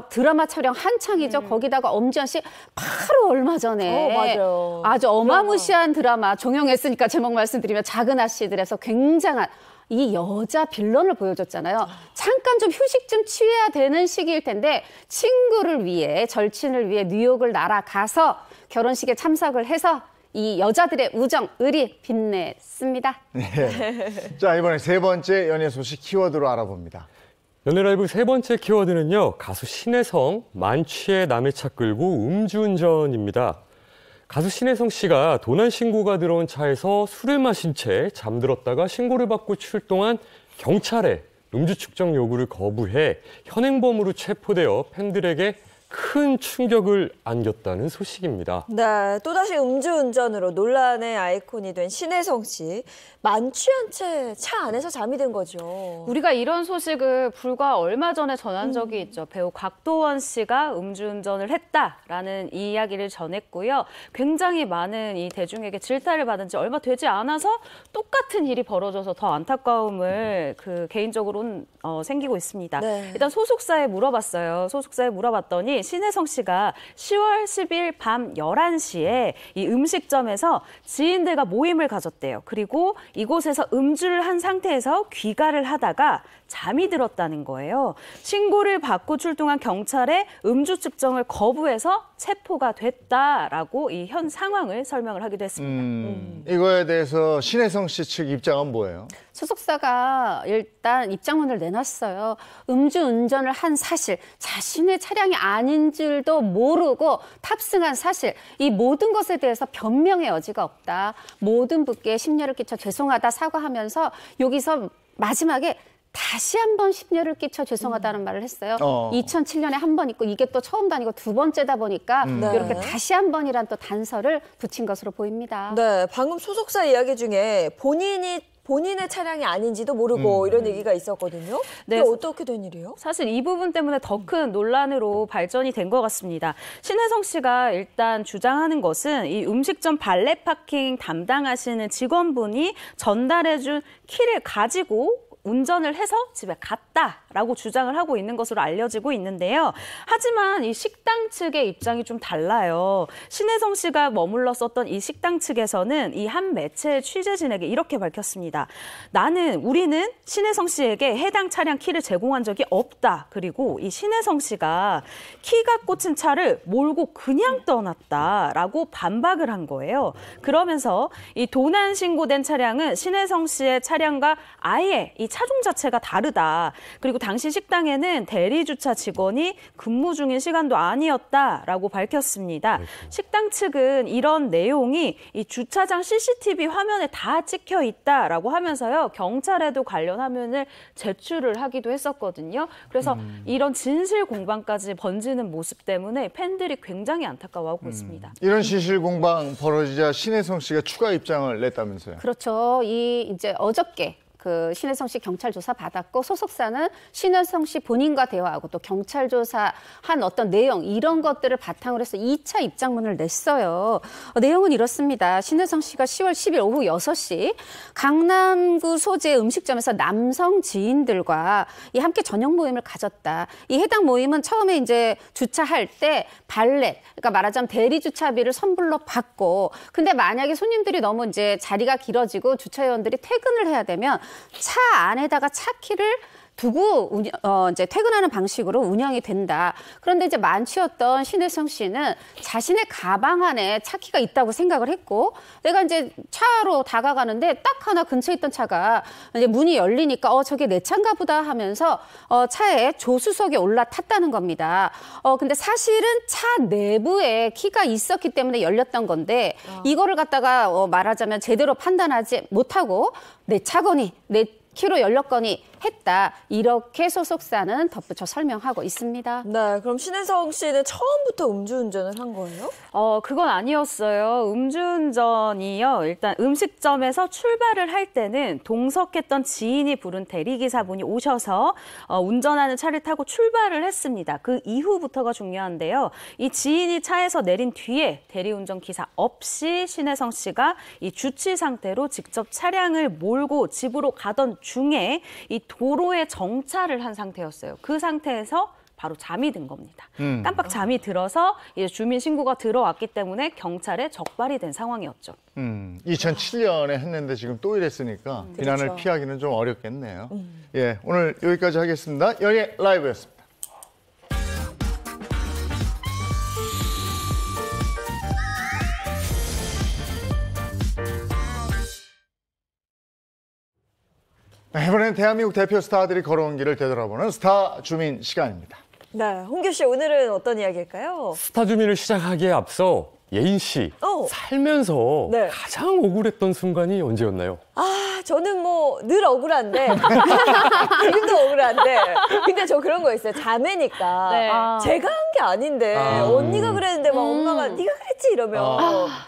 드라마 촬영 한창이죠. 거기다가 엄지원 씨 바로 얼마 전에 맞아요. 아주 어마무시한 드라마 종영했으니까 제목 말씀드리면 작은 아씨들에서 굉장한 이 여자 빌런을 보여줬잖아요. 잠깐 좀 휴식 좀 취해야 되는 시기일 텐데 친구를 위해 절친을 위해 뉴욕을 날아가서 결혼식에 참석을 해서 이 여자들의 우정, 의리 빛냈습니다. 자, 이번에 세 번째 연예 소식 키워드로 알아봅니다. 연예라이브 세 번째 키워드는요. 가수 신혜성, 만취해 남의 차 끌고 음주운전입니다. 가수 신혜성 씨가 도난 신고가 들어온 차에서 술을 마신 채 잠들었다가 신고를 받고 출동한 경찰에 음주 측정 요구를 거부해 현행범으로 체포되어 팬들에게 큰 충격을 안겼다는 소식입니다. 네, 또다시 음주운전으로 논란의 아이콘이 된 신혜성 씨. 만취한 채 차 안에서 잠이 든 거죠. 우리가 이런 소식을 불과 얼마 전에 전한 적이 있죠. 배우 곽도원 씨가 음주운전을 했다라는 이야기를 전했고요. 굉장히 많은 이 대중에게 질타를 받은 지 얼마 되지 않아서 똑같은 일이 벌어져서 더 안타까움을 개인적으로는 생기고 있습니다. 네. 일단 소속사에 물어봤어요. 소속사에 물어봤더니 신혜성 씨가 10월 10일 밤 11시에 이 음식점에서 지인들과 모임을 가졌대요. 그리고 이곳에서 음주를 한 상태에서 귀가를 하다가 잠이 들었다는 거예요. 신고를 받고 출동한 경찰에 음주 측정을 거부해서 체포가 됐다라고 이 현 상황을 설명을 하기도 했습니다. 이거에 대해서 신혜성 씨 측 입장은 뭐예요? 소속사가 일단 입장문을 내놨어요. 음주운전을 한 사실, 자신의 차량이 아닌 줄도 모르고 탑승한 사실, 이 모든 것에 대해서 변명의 여지가 없다. 모든 분께 심려를 끼쳐 죄송하다 사과하면서 여기서 마지막에 다시 한번 심려를 끼쳐 죄송하다는 말을 했어요. 2007년에 한 번 있고 이게 또 처음도 아니고 두 번째다 보니까 이렇게 다시 한 번이란 또 단서를 붙인 것으로 보입니다. 네, 방금 소속사 이야기 중에 본인의 차량이 아닌지도 모르고 이런 얘기가 있었거든요. 네, 어떻게 된 일이에요? 사실 이 부분 때문에 더 큰 논란으로 발전이 된 것 같습니다. 신혜성 씨가 일단 주장하는 것은 이 음식점 발레 파킹 담당하시는 직원분이 전달해준 키를 가지고 운전을 해서 집에 갔다라고 주장을 하고 있는 것으로 알려지고 있는데요. 하지만 이 식당 측의 입장이 좀 달라요. 신혜성 씨가 머물렀었던 이 식당 측에서는 이 한 매체의 취재진에게 이렇게 밝혔습니다. 우리는 신혜성 씨에게 해당 차량 키를 제공한 적이 없다. 그리고 이 신혜성 씨가 키가 꽂힌 차를 몰고 그냥 떠났다라고 반박을 한 거예요. 그러면서 이 도난 신고된 차량은 신혜성 씨의 차량과 아예 이 차종 자체가 다르다. 그리고 당시 식당에는 대리주차 직원이 근무 중인 시간도 아니었다라고 밝혔습니다. 식당 측은 이런 내용이 이 주차장 CCTV 화면에 다 찍혀 있다라고 하면서요. 경찰에도 관련 화면을 제출을 하기도 했었거든요. 그래서 이런 진실 공방까지 번지는 모습 때문에 팬들이 굉장히 안타까워하고 있습니다. 이런 진실 공방 벌어지자 신혜성 씨가 추가 입장을 냈다면서요? 그렇죠. 이제 어저께 신혜성 씨 경찰 조사 받았고 소속사는 신혜성 씨 본인과 대화하고 또 경찰 조사한 어떤 내용 이런 것들을 바탕으로 해서 2차 입장문을 냈어요. 내용은 이렇습니다. 신혜성 씨가 10월 10일 오후 6시 강남구 소재 음식점에서 남성 지인들과 함께 저녁 모임을 가졌다. 이 해당 모임은 처음에 이제 주차할 때 발렛, 그러니까 말하자면 대리 주차비를 선불로 받고, 근데 만약에 손님들이 너무 이제 자리가 길어지고 주차위원들이 퇴근을 해야 되면 차 안에다가 차 키를 두고 이제 퇴근하는 방식으로 운영이 된다. 그런데 이제 만취였던 신혜성 씨는 자신의 가방 안에 차 키가 있다고 생각을 했고, 내가 이제 차로 다가가는데 딱 하나 근처에 있던 차가 이제 문이 열리니까 저게 내 차인가 보다 하면서 차에 조수석에 올라탔다는 겁니다. 근데 사실은 차 내부에 키가 있었기 때문에 열렸던 건데 이거를 갖다가 말하자면 제대로 판단하지 못하고 내 차거니 내 키로 열렸거니 했다. 이렇게 소속사는 덧붙여 설명하고 있습니다. 네, 그럼 신혜성 씨는 처음부터 음주운전을 한 거예요? 그건 아니었어요. 음주운전이요. 일단 음식점에서 출발을 할 때는 동석했던 지인이 부른 대리기사분이 오셔서 운전하는 차를 타고 출발을 했습니다. 그 이후부터가 중요한데요. 이 지인이 차에서 내린 뒤에 대리운전 기사 없이 신혜성 씨가 이 주치 상태로 직접 차량을 몰고 집으로 가던 중에 이 도로에 정차를 한 상태였어요. 그 상태에서 바로 잠이 든 겁니다. 깜빡 잠이 들어서 이제 주민 신고가 들어왔기 때문에 경찰에 적발이 된 상황이었죠. 2007년에 했는데 지금 또 이랬으니까 비난을 그렇죠. 피하기는 좀 어렵겠네요. 예, 오늘 여기까지 하겠습니다. 연예 라이브였습니다. 이번엔 대한민국 대표 스타들이 걸어온 길을 되돌아보는 스타 주민 시간입니다. 네, 홍규 씨 오늘은 어떤 이야기일까요? 스타 주민을 시작하기에 앞서 예인 씨 살면서 네. 가장 억울했던 순간이 언제였나요? 아, 저는 뭐 늘 억울한데 지금도 억울한데 근데 저 그런 거 있어요. 자매니까 네. 제가 한 게 아닌데 언니가 그랬는데 막 엄마가 네가 그랬지 이러면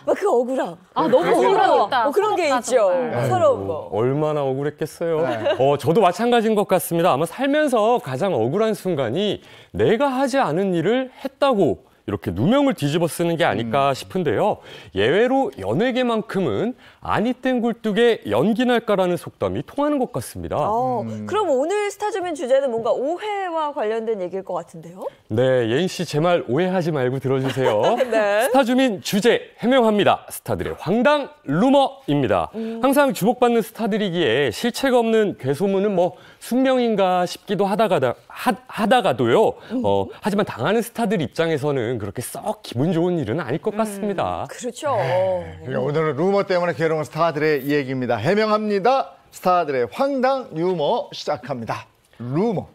막 그 억울함. 너무 억울하겠다. 뭐 그런 게 있죠. 서러운 거. 얼마나 억울했겠어요. 저도 마찬가지인 것 같습니다. 아마 살면서 가장 억울한 순간이 내가 하지 않은 일을 했다고 이렇게 누명을 뒤집어 쓰는 게 아닐까 싶은데요. 예외로 연예계만큼은 아니 땐 굴뚝에 연기 날까라는 속담이 통하는 것 같습니다. 그럼 오늘 스타주민 주제는 뭔가 오해와 관련된 얘기일 것 같은데요? 네, 예인 씨 제 말 오해하지 말고 들어주세요. 네. 스타 주민 주제 해명합니다. 스타들의 황당 루머입니다. 항상 주목받는 스타들이기에 실체가 없는 괴소문은 뭐 숙명인가 싶기도 하다가도요. 하지만 당하는 스타들 입장에서는 그렇게 썩 기분 좋은 일은 아닐 것 같습니다. 그렇죠. 그러니까 오늘은 루머 때문에 괴로운 스타들의 얘기입니다. 해명합니다. 스타들의 황당 유머 시작합니다. 루머.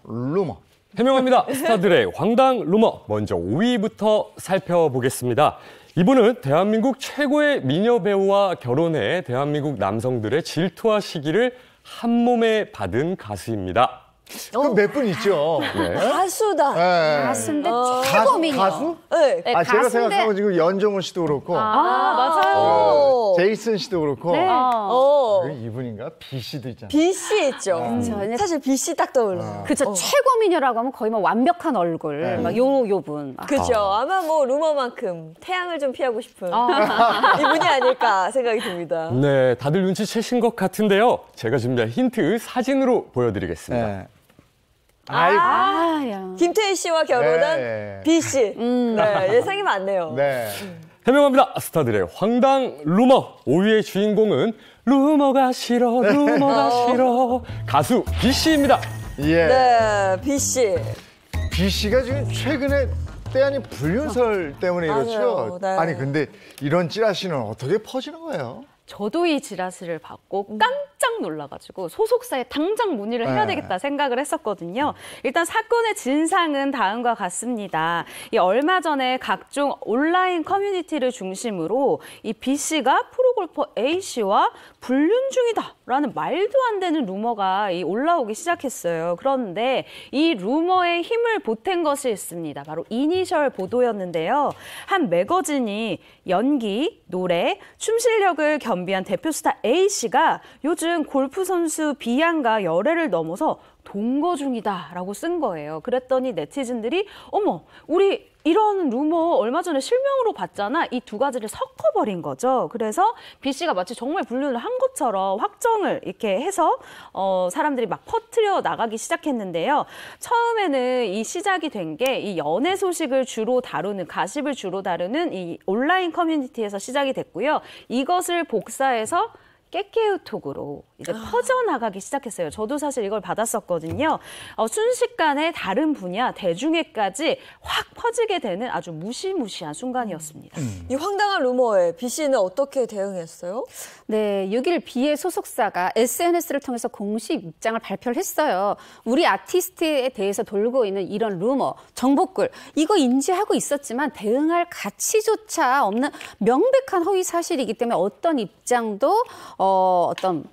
해명합니다. 스타들의 황당 루머. 먼저 5위부터 살펴보겠습니다. 이분은 대한민국 최고의 미녀 배우와 결혼해 대한민국 남성들의 질투와 시기를 한 몸에 받은 가수입니다. 그럼 몇 분 있죠? 네. 가수다. 네. 가수인데 최고 미녀. 가수? 네. 네, 제가 가수인데- 생각하면 지금 연정훈 씨도 그렇고 맞아요. 제이슨 씨도 그렇고 네. 이분인가? B 씨도 있잖아요. B 씨 있죠. 사실 B 씨 딱 떠올라요. 그쵸. 최고 미녀라고 하면 거의 뭐 완벽한 얼굴, 막 요 분. 그죠. 아마 뭐 루머만큼 태양을 좀 피하고 싶은 이분이 아닐까 생각이 듭니다. 네, 다들 눈치채신 것 같은데요. 제가 준비한 힌트 사진으로 보여드리겠습니다. 네. 야. 김태희 씨와 결혼한 네. B 씨. 네, 예상이 많네요. 네. 해명합니다. 스타들의 황당 루머. 5위의 주인공은 루머가 싫어. 가수 B 씨입니다. 예. 네, B 씨. B 씨가 지금 최근에 때 아닌 불륜설 때문에 이렇죠. 맞아요. 네. 아니 근데 이런 찌라시는 어떻게 퍼지는 거예요? 저도 이 지라시를 받고 깜짝 놀라가지고 소속사에 당장 문의를 해야 되겠다 생각을 했었거든요. 일단 사건의 진상은 다음과 같습니다. 이 얼마 전에 각종 온라인 커뮤니티를 중심으로 이 B 씨가 프로골퍼 A 씨와 불륜 중이다라는 말도 안 되는 루머가 올라오기 시작했어요. 그런데 이 루머에 힘을 보탠 것이 있습니다. 바로 이니셜 보도였는데요. 한 매거진이 연기, 노래, 춤 실력을 겸비한 대표 스타 A 씨가 요즘 골프 선수 B양과 열애를 넘어서 동거 중이다라고 쓴 거예요. 그랬더니 네티즌들이 어머, 우리 이런 루머 얼마 전에 실명으로 봤잖아. 이 두 가지를 섞어버린 거죠. 그래서 B 씨가 마치 정말 불륜을 한 것처럼 확정을 이렇게 해서 사람들이 막 퍼뜨려 나가기 시작했는데요. 처음에는 이 시작이 된 게 이 연애 소식을 주로 다루는, 가십을 주로 다루는 이 온라인 커뮤니티에서 시작이 됐고요. 이것을 복사해서 깨깨우톡으로 이제 퍼져나가기 시작했어요. 저도 사실 이걸 받았었거든요. 순식간에 다른 분야, 대중에까지 확 퍼지게 되는 아주 무시무시한 순간이었습니다. 이 황당한 루머에 B 씨는 어떻게 대응했어요? 네, 6일 B의 소속사가 SNS를 통해서 공식 입장을 발표를 했어요. 우리 아티스트에 대해서 돌고 있는 이런 루머, 정보글, 이거 인지하고 있었지만 대응할 가치조차 없는 명백한 허위 사실이기 때문에 어떤 입장도 어떤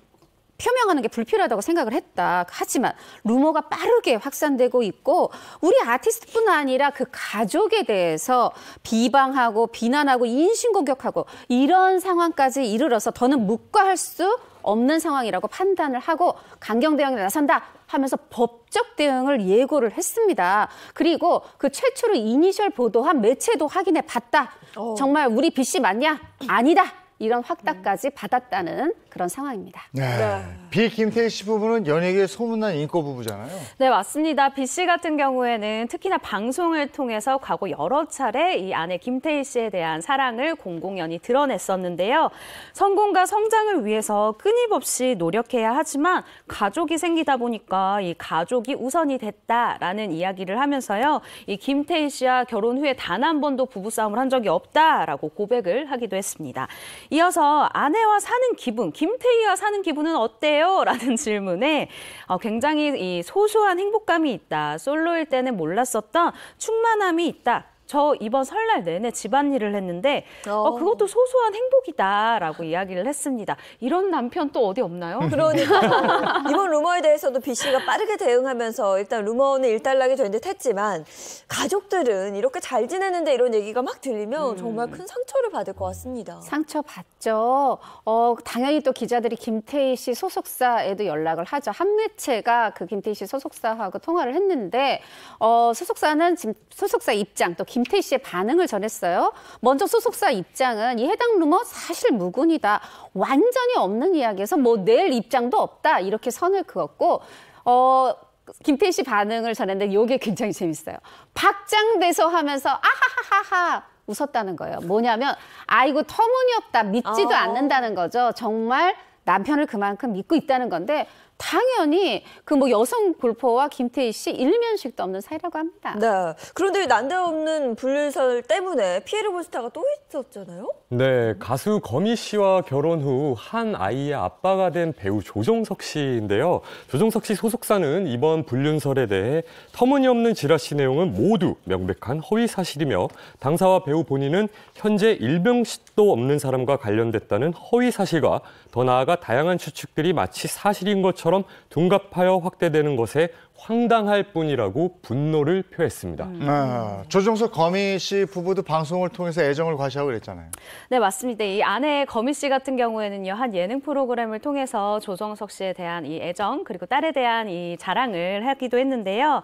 표명하는 게 불필요하다고 생각을 했다. 하지만 루머가 빠르게 확산되고 있고 우리 아티스트뿐 아니라 그 가족에 대해서 비방하고 비난하고 인신공격하고 이런 상황까지 이르러서 더는 묵과할 수 없는 상황이라고 판단을 하고 강경 대응에 나선다 하면서 법적 대응을 예고를 했습니다. 그리고 그 최초로 이니셜 보도한 매체도 확인해 봤다. 정말 우리 B 씨 맞냐? 아니다. 이런 확답까지 받았다는 그런 상황입니다. 네. B 김태희 씨 부부는 연예계의 소문난 인꼬 부부잖아요. 네, 맞습니다. B 씨 같은 경우에는 특히나 방송을 통해서 과거 여러 차례 이 아내 김태희 씨에 대한 사랑을 공공연히 드러냈었는데요. 성공과 성장을 위해서 끊임없이 노력해야 하지만 가족이 생기다 보니까 이 가족이 우선이 됐다라는 이야기를 하면서요. 이 김태희 씨와 결혼 후에 단 한 번도 부부싸움을 한 적이 없다라고 고백을 하기도 했습니다. 이어서 아내와 사는 기분, 김태희와 사는 기분은 어때요? 라는 질문에 굉장히 이 소소한 행복감이 있다. 솔로일 때는 몰랐었던 충만함이 있다. 저 이번 설날 내내 집안일을 했는데 그것도 소소한 행복이다라고 이야기를 했습니다. 이런 남편 또 어디 없나요? 그러니까 이번 루머에 대해서도 B 씨가 빠르게 대응하면서 일단 루머는 일단락이 된 듯 했지만 가족들은 이렇게 잘 지내는데 이런 얘기가 막 들리면 정말 큰 상처를 받을 것 같습니다. 상처받죠. 당연히 또 기자들이 김태희 씨 소속사에도 연락을 하죠. 한 매체가 그 김태희 씨 소속사하고 통화를 했는데 소속사는 지금 소속사 입장 또 김태희 씨의 반응을 전했어요. 먼저 소속사 입장은 이 해당 루머 사실 무근이다. 완전히 없는 이야기에서 뭐 낼 입장도 없다. 이렇게 선을 그었고 김태희 씨 반응을 전했는데 이게 굉장히 재밌어요. 박장대소 하면서 아하하하 웃었다는 거예요. 뭐냐면 아이고 터무니없다. 믿지도 않는다는 거죠. 정말 남편을 그만큼 믿고 있다는 건데 당연히 그 뭐 여성 골퍼와 김태희 씨 일면식도 없는 사이라고 합니다. 네. 그런데 난데없는 불륜설 때문에 피해를 본 스타가 또 있었잖아요? 네, 가수 거미 씨와 결혼 후 한 아이의 아빠가 된 배우 조정석 씨인데요. 조정석 씨 소속사는 이번 불륜설에 대해 터무니없는 지라시 내용은 모두 명백한 허위 사실이며 당사와 배우 본인은 현재 일명식도 없는 사람과 관련됐다는 허위 사실과 더 나아가 다양한 추측들이 마치 사실인 것처럼 둔갑하여 확대되는 것에 황당할 뿐이라고 분노를 표했습니다. 조정석 거미 씨 부부도 방송을 통해서 애정을 과시하고 그랬잖아요. 네, 맞습니다. 이 아내 거미 씨 같은 경우에는요, 한 예능 프로그램을 통해서 조정석 씨에 대한 이 애정 그리고 딸에 대한 이 자랑을 하기도 했는데요.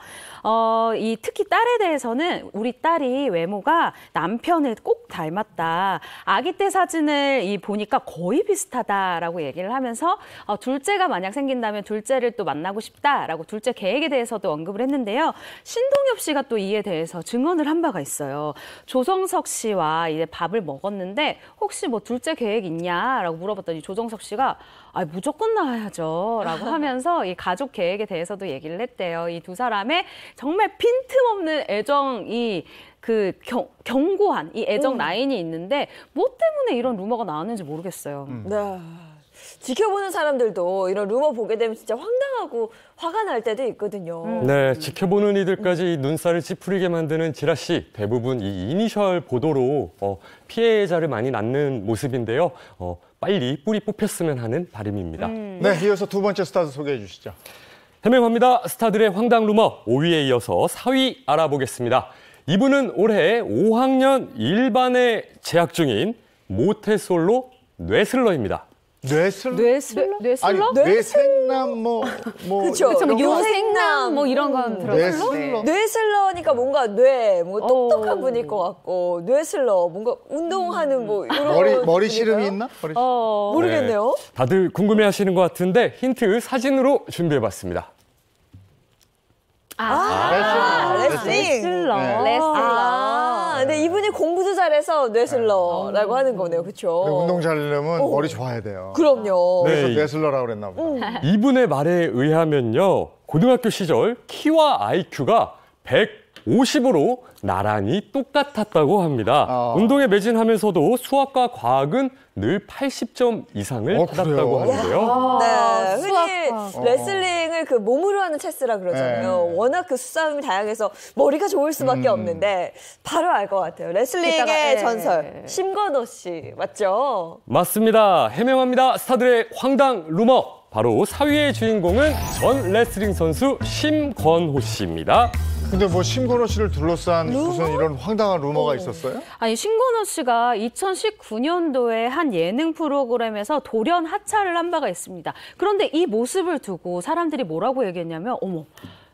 이 특히 딸에 대해서는 우리 딸이 외모가 남편을 꼭 닮았다. 아기 때 사진을 보니까 거의 비슷하다라고 얘기를 하면서 둘째가 만약 생긴다면 둘째를 또 만나고 싶다라고 둘째 계획에 대해서도 언급을 했는데요. 신동엽 씨가 또 이에 대해서 증언을 한 바가 있어요. 조정석 씨와 이제 밥을 먹었는데 혹시 뭐 둘째 계획 있냐라고 물어봤더니 조정석 씨가 무조건 나와야죠 라고 하면서 이 가족 계획에 대해서도 얘기를 했대요. 이 두 사람의 정말 빈틈없는 애정이 견고한 이 애정 라인이 있는데 뭐 때문에 이런 루머가 나왔는지 모르겠어요. 네. 지켜보는 사람들도 이런 루머 보게 되면 진짜 황당하고 화가 날 때도 있거든요. 네, 지켜보는 이들까지 눈살을 찌푸리게 만드는 지라시 대부분 이 이니셜 보도로 피해자를 많이 낳는 모습인데요. 빨리 뿌리 뽑혔으면 하는 바람입니다. 네, 이어서 두 번째 스타도 소개해 주시죠. 해명합니다. 스타들의 황당 루머 5위에 이어서 4위 알아보겠습니다. 이분은 올해 5학년 1반에 재학 중인 모태솔로 뇌슬러입니다. 뇌슬러? 뇌슬러? 아니, 뇌생남 그렇죠. 요생남 뭐 이런 건 들었어요. 뇌슬러니까 뭔가 똑똑한 분일 것 같고 뇌슬러 뭔가 운동하는 뭐 이런 머리 시름이 있나? 모르겠네요. 네, 다들 궁금해하시는 것 같은데 힌트 사진으로 준비해봤습니다. 레슬링. 근데 이분이 공부도 잘해서 뇌슬러라고 하는 거네요. 그렇죠? 운동 잘하려면 머리 좋아야 돼요. 그럼요. 그래서 뇌슬러라고 그랬나 보다. 이분의 말에 의하면요. 고등학교 시절 키와 IQ가 150으로 나란히 똑같았다고 합니다. 운동에 매진하면서도 수학과 과학은 늘 80점 이상을 받았다고 하는데요. 네, 흔히 레슬링을 몸으로 하는 체스라 그러잖아요. 워낙 수싸움이 다양해서 머리가 좋을 수밖에 없는데 바로 알 것 같아요. 레슬링의 전설 심건호 씨 맞죠? 맞습니다. 해명합니다. 스타들의 황당 루머. 바로 4위의 주인공은 전 레슬링 선수 심건호 씨입니다. 근데 뭐 심건호 씨를 둘러싼 무슨 이런 황당한 루머가 있었어요? 아니, 심건호 씨가 2019년도에 한 예능 프로그램에서 돌연 하차를 한 바가 있습니다. 그런데 이 모습을 두고 사람들이 뭐라고 얘기했냐면 어머,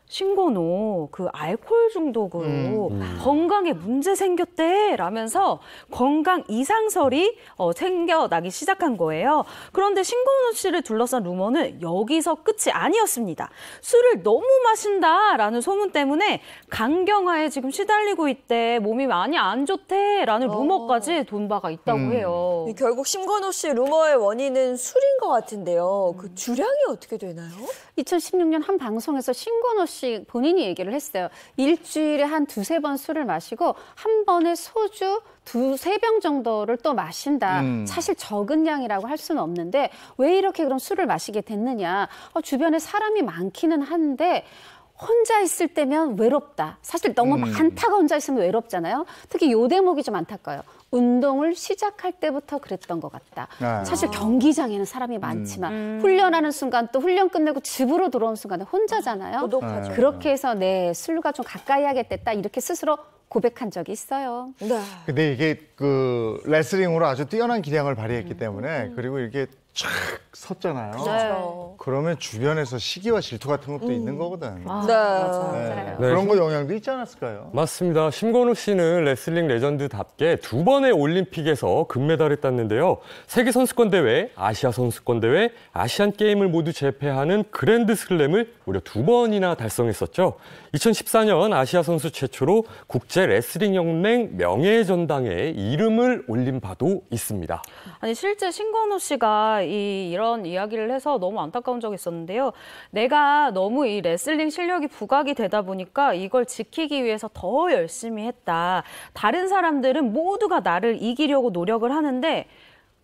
심건호 알코올 중독으로 건강에 문제 생겼대 라면서 건강 이상설이 생겨나기 시작한 거예요. 그런데 심건호 씨를 둘러싼 루머는 여기서 끝이 아니었습니다. 술을 너무 마신다라는 소문 때문에 간경화에 지금 시달리고 있대, 몸이 많이 안 좋대라는 루머까지 돈 바가 있다고 해요. 결국 심건호 씨 루머의 원인은 술인 것 같은데요. 그 주량이 어떻게 되나요? 2016년 한 방송에서 심건호 씨 본인이 얘기를 했어요. 일주일에 한 2-3번 술을 마시고 한 번에 소주 2-3병 정도를 또 마신다. 사실 적은 양이라고 할 수는 없는데 왜 이렇게 그럼 술을 마시게 됐느냐. 주변에 사람이 많기는 한데 혼자 있을 때면 외롭다. 사실 너무 많다가 혼자 있으면 외롭잖아요. 특히 요 대목이 좀 안타까워요. 운동을 시작할 때부터 그랬던 것 같다. 사실 경기장에는 사람이 많지만 훈련하는 순간 또 훈련 끝내고 집으로 돌아온 순간에 혼자잖아요. 고독하죠. 그렇게 해서 술과 좀 가까이 하게 됐다. 이렇게 스스로 고백한 적이 있어요. 네. 근데 이게 그 레슬링으로 아주 뛰어난 기량을 발휘했기 때문에 그리고 이렇게 쫙 섰잖아요. 그렇죠. 그러면 주변에서 시기와 질투 같은 것도 있는 거거든. 네. 맞아요. 그런 거 영향도 있지 않았을까요? 맞습니다. 심건우 씨는 레슬링 레전드답게 2번의 올림픽에서 금메달을 땄는데요. 세계선수권대회, 아시아선수권대회, 아시안게임을 모두 제패하는 그랜드슬램을 무려 2번이나 달성했었죠. 2014년 아시아선수 최초로 국제레슬링연맹 명예전당에 이름을 올린 바도 있습니다. 아니 실제 신건우 씨가 이런 이야기를 해서 너무 안타까운 적이 있었는데요. 내가 너무 이 레슬링 실력이 부각이 되다 보니까 이걸 지키기 위해서 더 열심히 했다. 다른 사람들은 모두가 나를 이기려고 노력을 하는데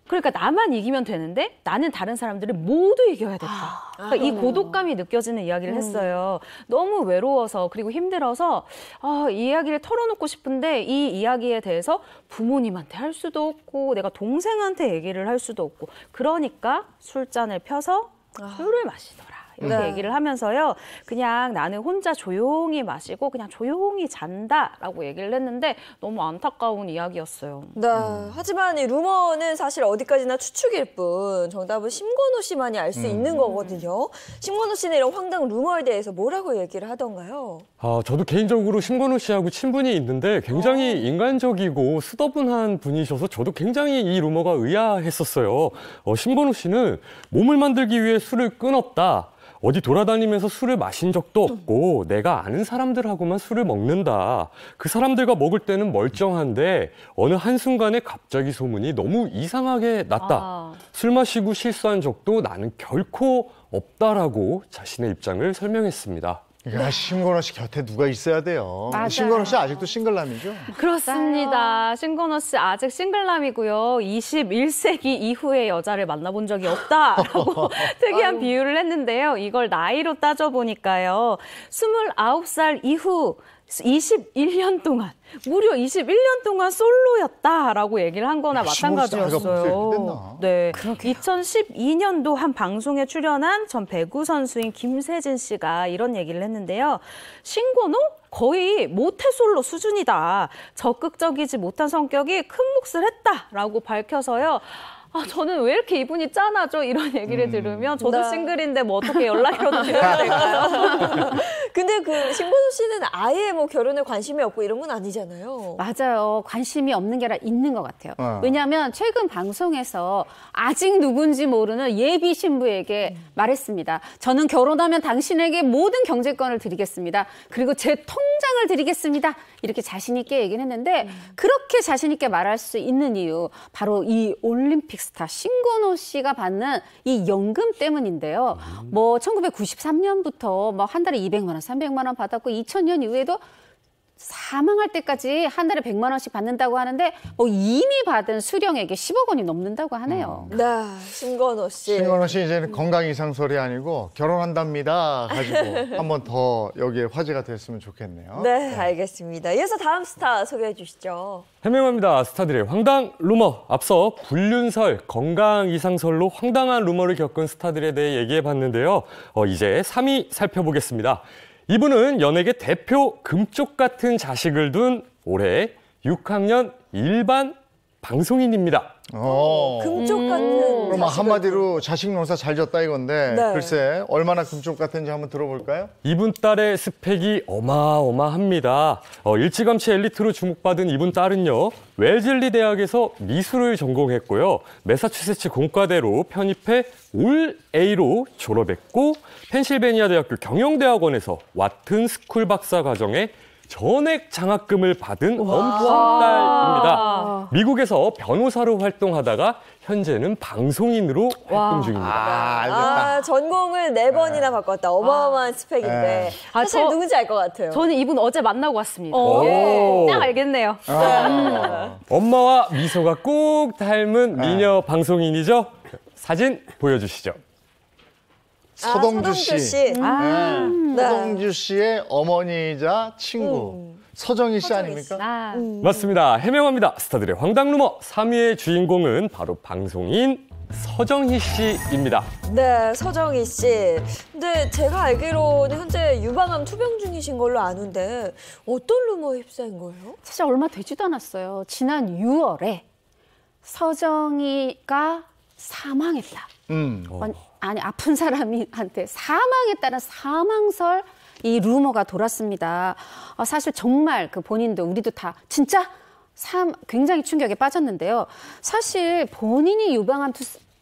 그러니까 나만 이기면 되는데 나는 다른 사람들을 모두 이겨야 됐다. 그러니까 이 고독감이 느껴지는 이야기를 했어요. 너무 외로워서 그리고 힘들어서 이 이야기를 털어놓고 싶은데 이 이야기에 대해서 부모님한테 할 수도 없고 내가 동생한테 얘기를 할 수도 없고 그러니까 술잔을 펴서 술을 마시더라. 이렇게 얘기를 하면서요. 그냥 나는 혼자 조용히 마시고 그냥 조용히 잔다라고 얘기를 했는데 너무 안타까운 이야기였어요. 네. 하지만 이 루머는 사실 어디까지나 추측일 뿐 정답은 심건우 씨만이 알 수 있는 거거든요. 심건우 씨는 이런 황당 루머에 대해서 뭐라고 얘기를 하던가요? 저도 개인적으로 심건우 씨하고 친분이 있는데 굉장히 인간적이고 수더분한 분이셔서 저도 굉장히 이 루머가 의아했었어요. 심건우 씨는 몸을 만들기 위해 술을 끊었다. 어디 돌아다니면서 술을 마신 적도 없고 내가 아는 사람들하고만 술을 먹는다. 그 사람들과 먹을 때는 멀쩡한데 어느 한순간에 갑자기 소문이 너무 이상하게 났다. 술 마시고 실수한 적도 나는 결코 없다라고 자신의 입장을 설명했습니다. 심건우 씨 곁에 누가 있어야 돼요. 맞아요. 심건우 씨 아직도 싱글남이죠? 그렇습니다. 심건우 씨 아직 싱글남이고요. 21세기 이후의 여자를 만나본 적이 없다라고 특이한 비유를 했는데요. 이걸 나이로 따져보니까요. 29살 이후 21년 동안 무려 21년 동안 솔로였다라고 얘기를 한 거나 마찬가지였어요. 네, 2012년도 한 방송에 출연한 전 배구 선수인 김세진 씨가 이런 얘기를 했는데요. 신건우? 거의 모태솔로 수준이다. 적극적이지 못한 성격이 큰 몫을 했다라고 밝혀서요. 저는 왜 이렇게 이분이 짠하죠? 이런 얘기를 들으면 저도 싱글인데 뭐 어떻게 연락이라도 드려야 될까요? 근데 그 심건우 씨는 아예 뭐 결혼에 관심이 없고 이런 건 아니잖아요. 맞아요. 관심이 없는 게 아니라 있는 것 같아요. 왜냐하면 최근 방송에서 아직 누군지 모르는 예비 신부에게 말했습니다. 저는 결혼하면 당신에게 모든 경제권을 드리겠습니다. 그리고 제 통장을 드리겠습니다. 이렇게 자신 있게 얘기를 했는데 그렇게 자신 있게 말할 수 있는 이유 바로 이 올림픽 스타 신건우 씨가 받는 이 연금 때문인데요. 뭐 1993년부터 뭐 한 달에 200만 원, 300만 원 받았고 2000년 이후에도 사망할 때까지 한 달에 100만 원씩 받는다고 하는데 뭐 이미 받은 수령액이 10억 원이 넘는다고 하네요. 네, 심건우 씨. 심건우 씨 이제는 건강 이상설이 아니고 결혼한답니다 가지고 한 번 더 여기에 화제가 됐으면 좋겠네요. 네, 알겠습니다. 이어서 다음 스타 소개해 주시죠. 해명합니다. 스타들의 황당 루머. 앞서 불륜설, 건강 이상설로 황당한 루머를 겪은 스타들에 대해 얘기해봤는데요. 이제 3위 살펴보겠습니다. 이분은 연예계 대표 금쪽 같은 자식을 둔 올해 6학년 일반 방송인입니다. 금쪽 같은. 그럼 한마디로 자식 농사 잘 졌다 이건데 글쎄 얼마나 금쪽 같은지 한번 들어볼까요? 이분 딸의 스펙이 어마어마합니다. 일찌감치 엘리트로 주목받은 이분 딸은요. 웰즐리 대학에서 미술을 전공했고요. 매사추세츠 공과대로 편입해 올 A로 졸업했고 펜실베니아 대학교 경영대학원에서 와튼 스쿨 박사 과정에 전액 장학금을 받은 엄청딸입니다. 미국에서 변호사로 활동하다가 현재는 방송인으로 활동 중입니다. 알겠다. 전공을 4번이나 바꿨다. 어마어마한 스펙인데 사실 누군지 알 것 같아요. 저는 이분 어제 만나고 왔습니다. 딱 알겠네요. 엄마와 미소가 꼭 닮은 미녀 방송인이죠. 사진 보여주시죠. 서동주 씨. 씨. 서동주 씨의 어머니이자 친구. 서정희 씨 아닙니까? 맞습니다. 해명합니다. 스타들의 황당 루머 3위의 주인공은 바로 방송인 서정희 씨입니다. 네, 서정희 씨. 근데 제가 알기로는 현재 유방암 투병 중이신 걸로 아는데 어떤 루머에 휩싸인 거예요? 사실 얼마 되지도 않았어요. 지난 6월에 서정희가 사망했다. 아니 아픈 사람한테 사망했다는 사망설 이 루머가 돌았습니다. 사실 정말 그 본인도 우리도 다 진짜 굉장히 충격에 빠졌는데요. 사실 본인이 유방암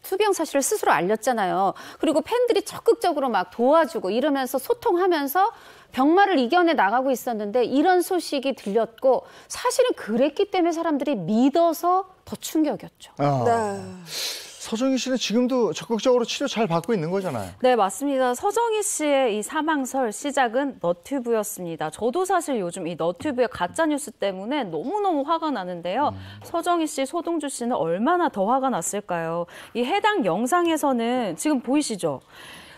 투병 사실을 스스로 알렸잖아요. 그리고 팬들이 적극적으로 막 도와주고 이러면서 소통하면서 병마를 이겨내 나가고 있었는데 이런 소식이 들렸고 사실은 그랬기 때문에 사람들이 믿어서 더 충격이었죠. 네. 서정희 씨는 지금도 적극적으로 치료 잘 받고 있는 거잖아요. 네, 맞습니다. 서정희 씨의 이 사망설 시작은 너튜브였습니다. 저도 사실 요즘 이 너튜브의 가짜뉴스 때문에 너무너무 화가 나는데요. 서정희 씨, 서동주 씨는 얼마나 더 화가 났을까요? 이 해당 영상에서는 지금 보이시죠?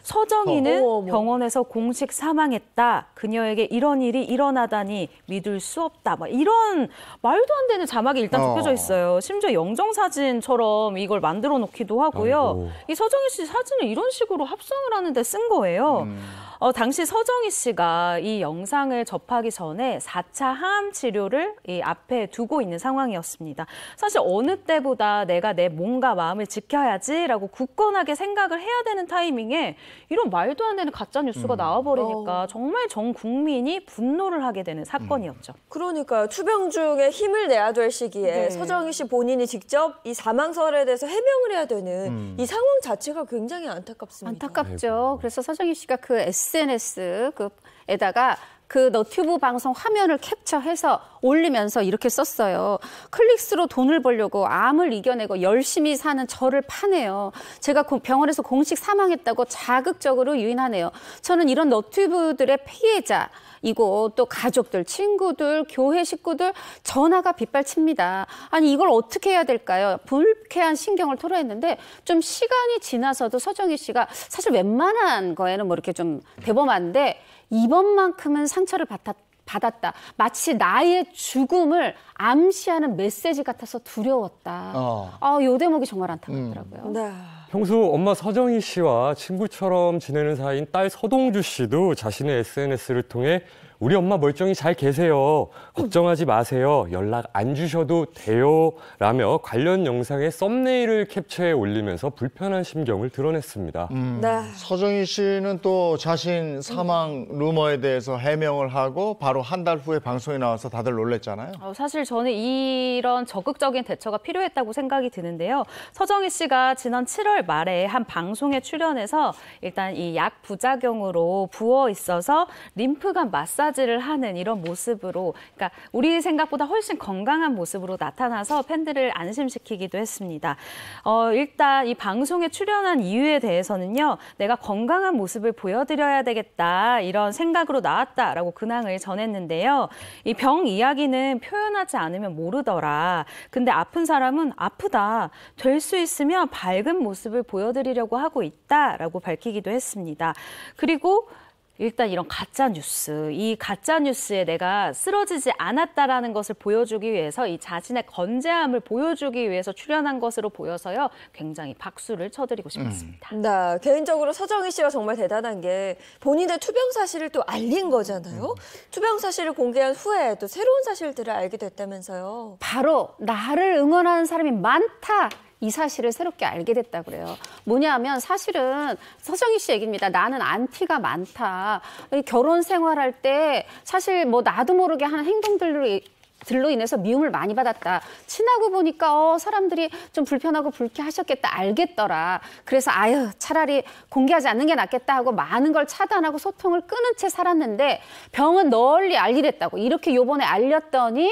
서정희는 병원에서 공식 사망했다. 그녀에게 이런 일이 일어나다니 믿을 수 없다. 막 이런 말도 안 되는 자막이 일단 적혀져 있어요. 심지어 영정사진처럼 이걸 만들어 놓기도 하고요. 이 서정희 씨 사진을 이런 식으로 합성을 하는데 쓴 거예요. 당시 서정희 씨가 이 영상을 접하기 전에 4차 항암 치료를 이 앞에 두고 있는 상황이었습니다. 사실 어느 때보다 내가 내 몸과 마음을 지켜야지라고 굳건하게 생각을 해야 되는 타이밍에 이런 말도 안 되는 가짜 뉴스가 나와버리니까 정말 전 국민이 분노를 하게 되는 사건이었죠. 그러니까요. 투병 중에 힘을 내야 될 시기에 서정희 씨 본인이 직접 이 사망설에 대해서 해명을 해야 되는 이 상황 자체가 굉장히 안타깝습니다. 안타깝죠. 그래서 서정희 씨가 그 SNS에다가 그 너튜브 방송 화면을 캡처해서 올리면서 이렇게 썼어요. 클릭수로 돈을 벌려고 암을 이겨내고 열심히 사는 저를 파네요. 제가 병원에서 공식 사망했다고 자극적으로 유인하네요. 저는 이런 너튜브들의 피해자이고 또 가족들, 친구들, 교회 식구들 전화가 빗발칩니다. 아니 이걸 어떻게 해야 될까요? 불쾌한 신경을 토로했는데 좀 시간이 지나서도 서정희 씨가 사실 웬만한 거에는 뭐 이렇게 좀 대범한데 이번만큼은 상처를 받았다. 마치 나의 죽음을 암시하는 메시지 같아서 두려웠다. 요 대목이 정말 안타깝더라고요. 네. 평소 엄마 서정희 씨와 친구처럼 지내는 사이인 딸 서동주 씨도 자신의 SNS를 통해 우리 엄마 멀쩡히 잘 계세요. 걱정하지 마세요. 연락 안 주셔도 돼요. 라며 관련 영상의 썸네일을 캡처해 올리면서 불편한 심경을 드러냈습니다. 네. 서정희 씨는 또 자신 사망 루머에 대해서 해명을 하고 바로 한 달 후에 방송에 나와서 다들 놀랬잖아요. 사실 저는 이런 적극적인 대처가 필요했다고 생각이 드는데요. 서정희 씨가 지난 7월 말에 한 방송에 출연해서 일단 이 약 부작용으로 부어 있어서 림프관 마사지를 하는 이런 모습으로, 그러니까 우리 생각보다 훨씬 건강한 모습으로 나타나서 팬들을 안심시키기도 했습니다. 일단 이 방송에 출연한 이유에 대해서는요, 내가 건강한 모습을 보여드려야 되겠다 이런 생각으로 나왔다라고 근황을 전했는데요. 이 병 이야기는 표현하지 않으면 모르더라. 근데 아픈 사람은 아프다. 될 수 있으면 밝은 모습을 보여드리려고 하고 있다라고 밝히기도 했습니다. 그리고 일단 이런 가짜뉴스, 이 가짜뉴스에 내가 쓰러지지 않았다라는 것을 보여주기 위해서 이 자신의 건재함을 보여주기 위해서 출연한 것으로 보여서요. 굉장히 박수를 쳐드리고 싶었습니다. 네, 개인적으로 서정희 씨가 정말 대단한 게 본인의 투병 사실을 또 알린 거잖아요. 투병 사실을 공개한 후에 또 새로운 사실들을 알게 됐다면서요. 바로 나를 응원하는 사람이 많다. 이 사실을 새롭게 알게 됐다 그래요. 뭐냐면 사실은 서정희 씨 얘기입니다. 나는 안티가 많다. 결혼 생활할 때 사실 뭐 나도 모르게 하는 행동들로 들로 인해서 미움을 많이 받았다. 친하고 보니까 사람들이 좀 불편하고 불쾌하셨겠다. 알겠더라. 그래서 아유 차라리 공개하지 않는 게 낫겠다 하고 많은 걸 차단하고 소통을 끊은 채 살았는데 병은 널리 알리랬다고. 이렇게 요번에 알렸더니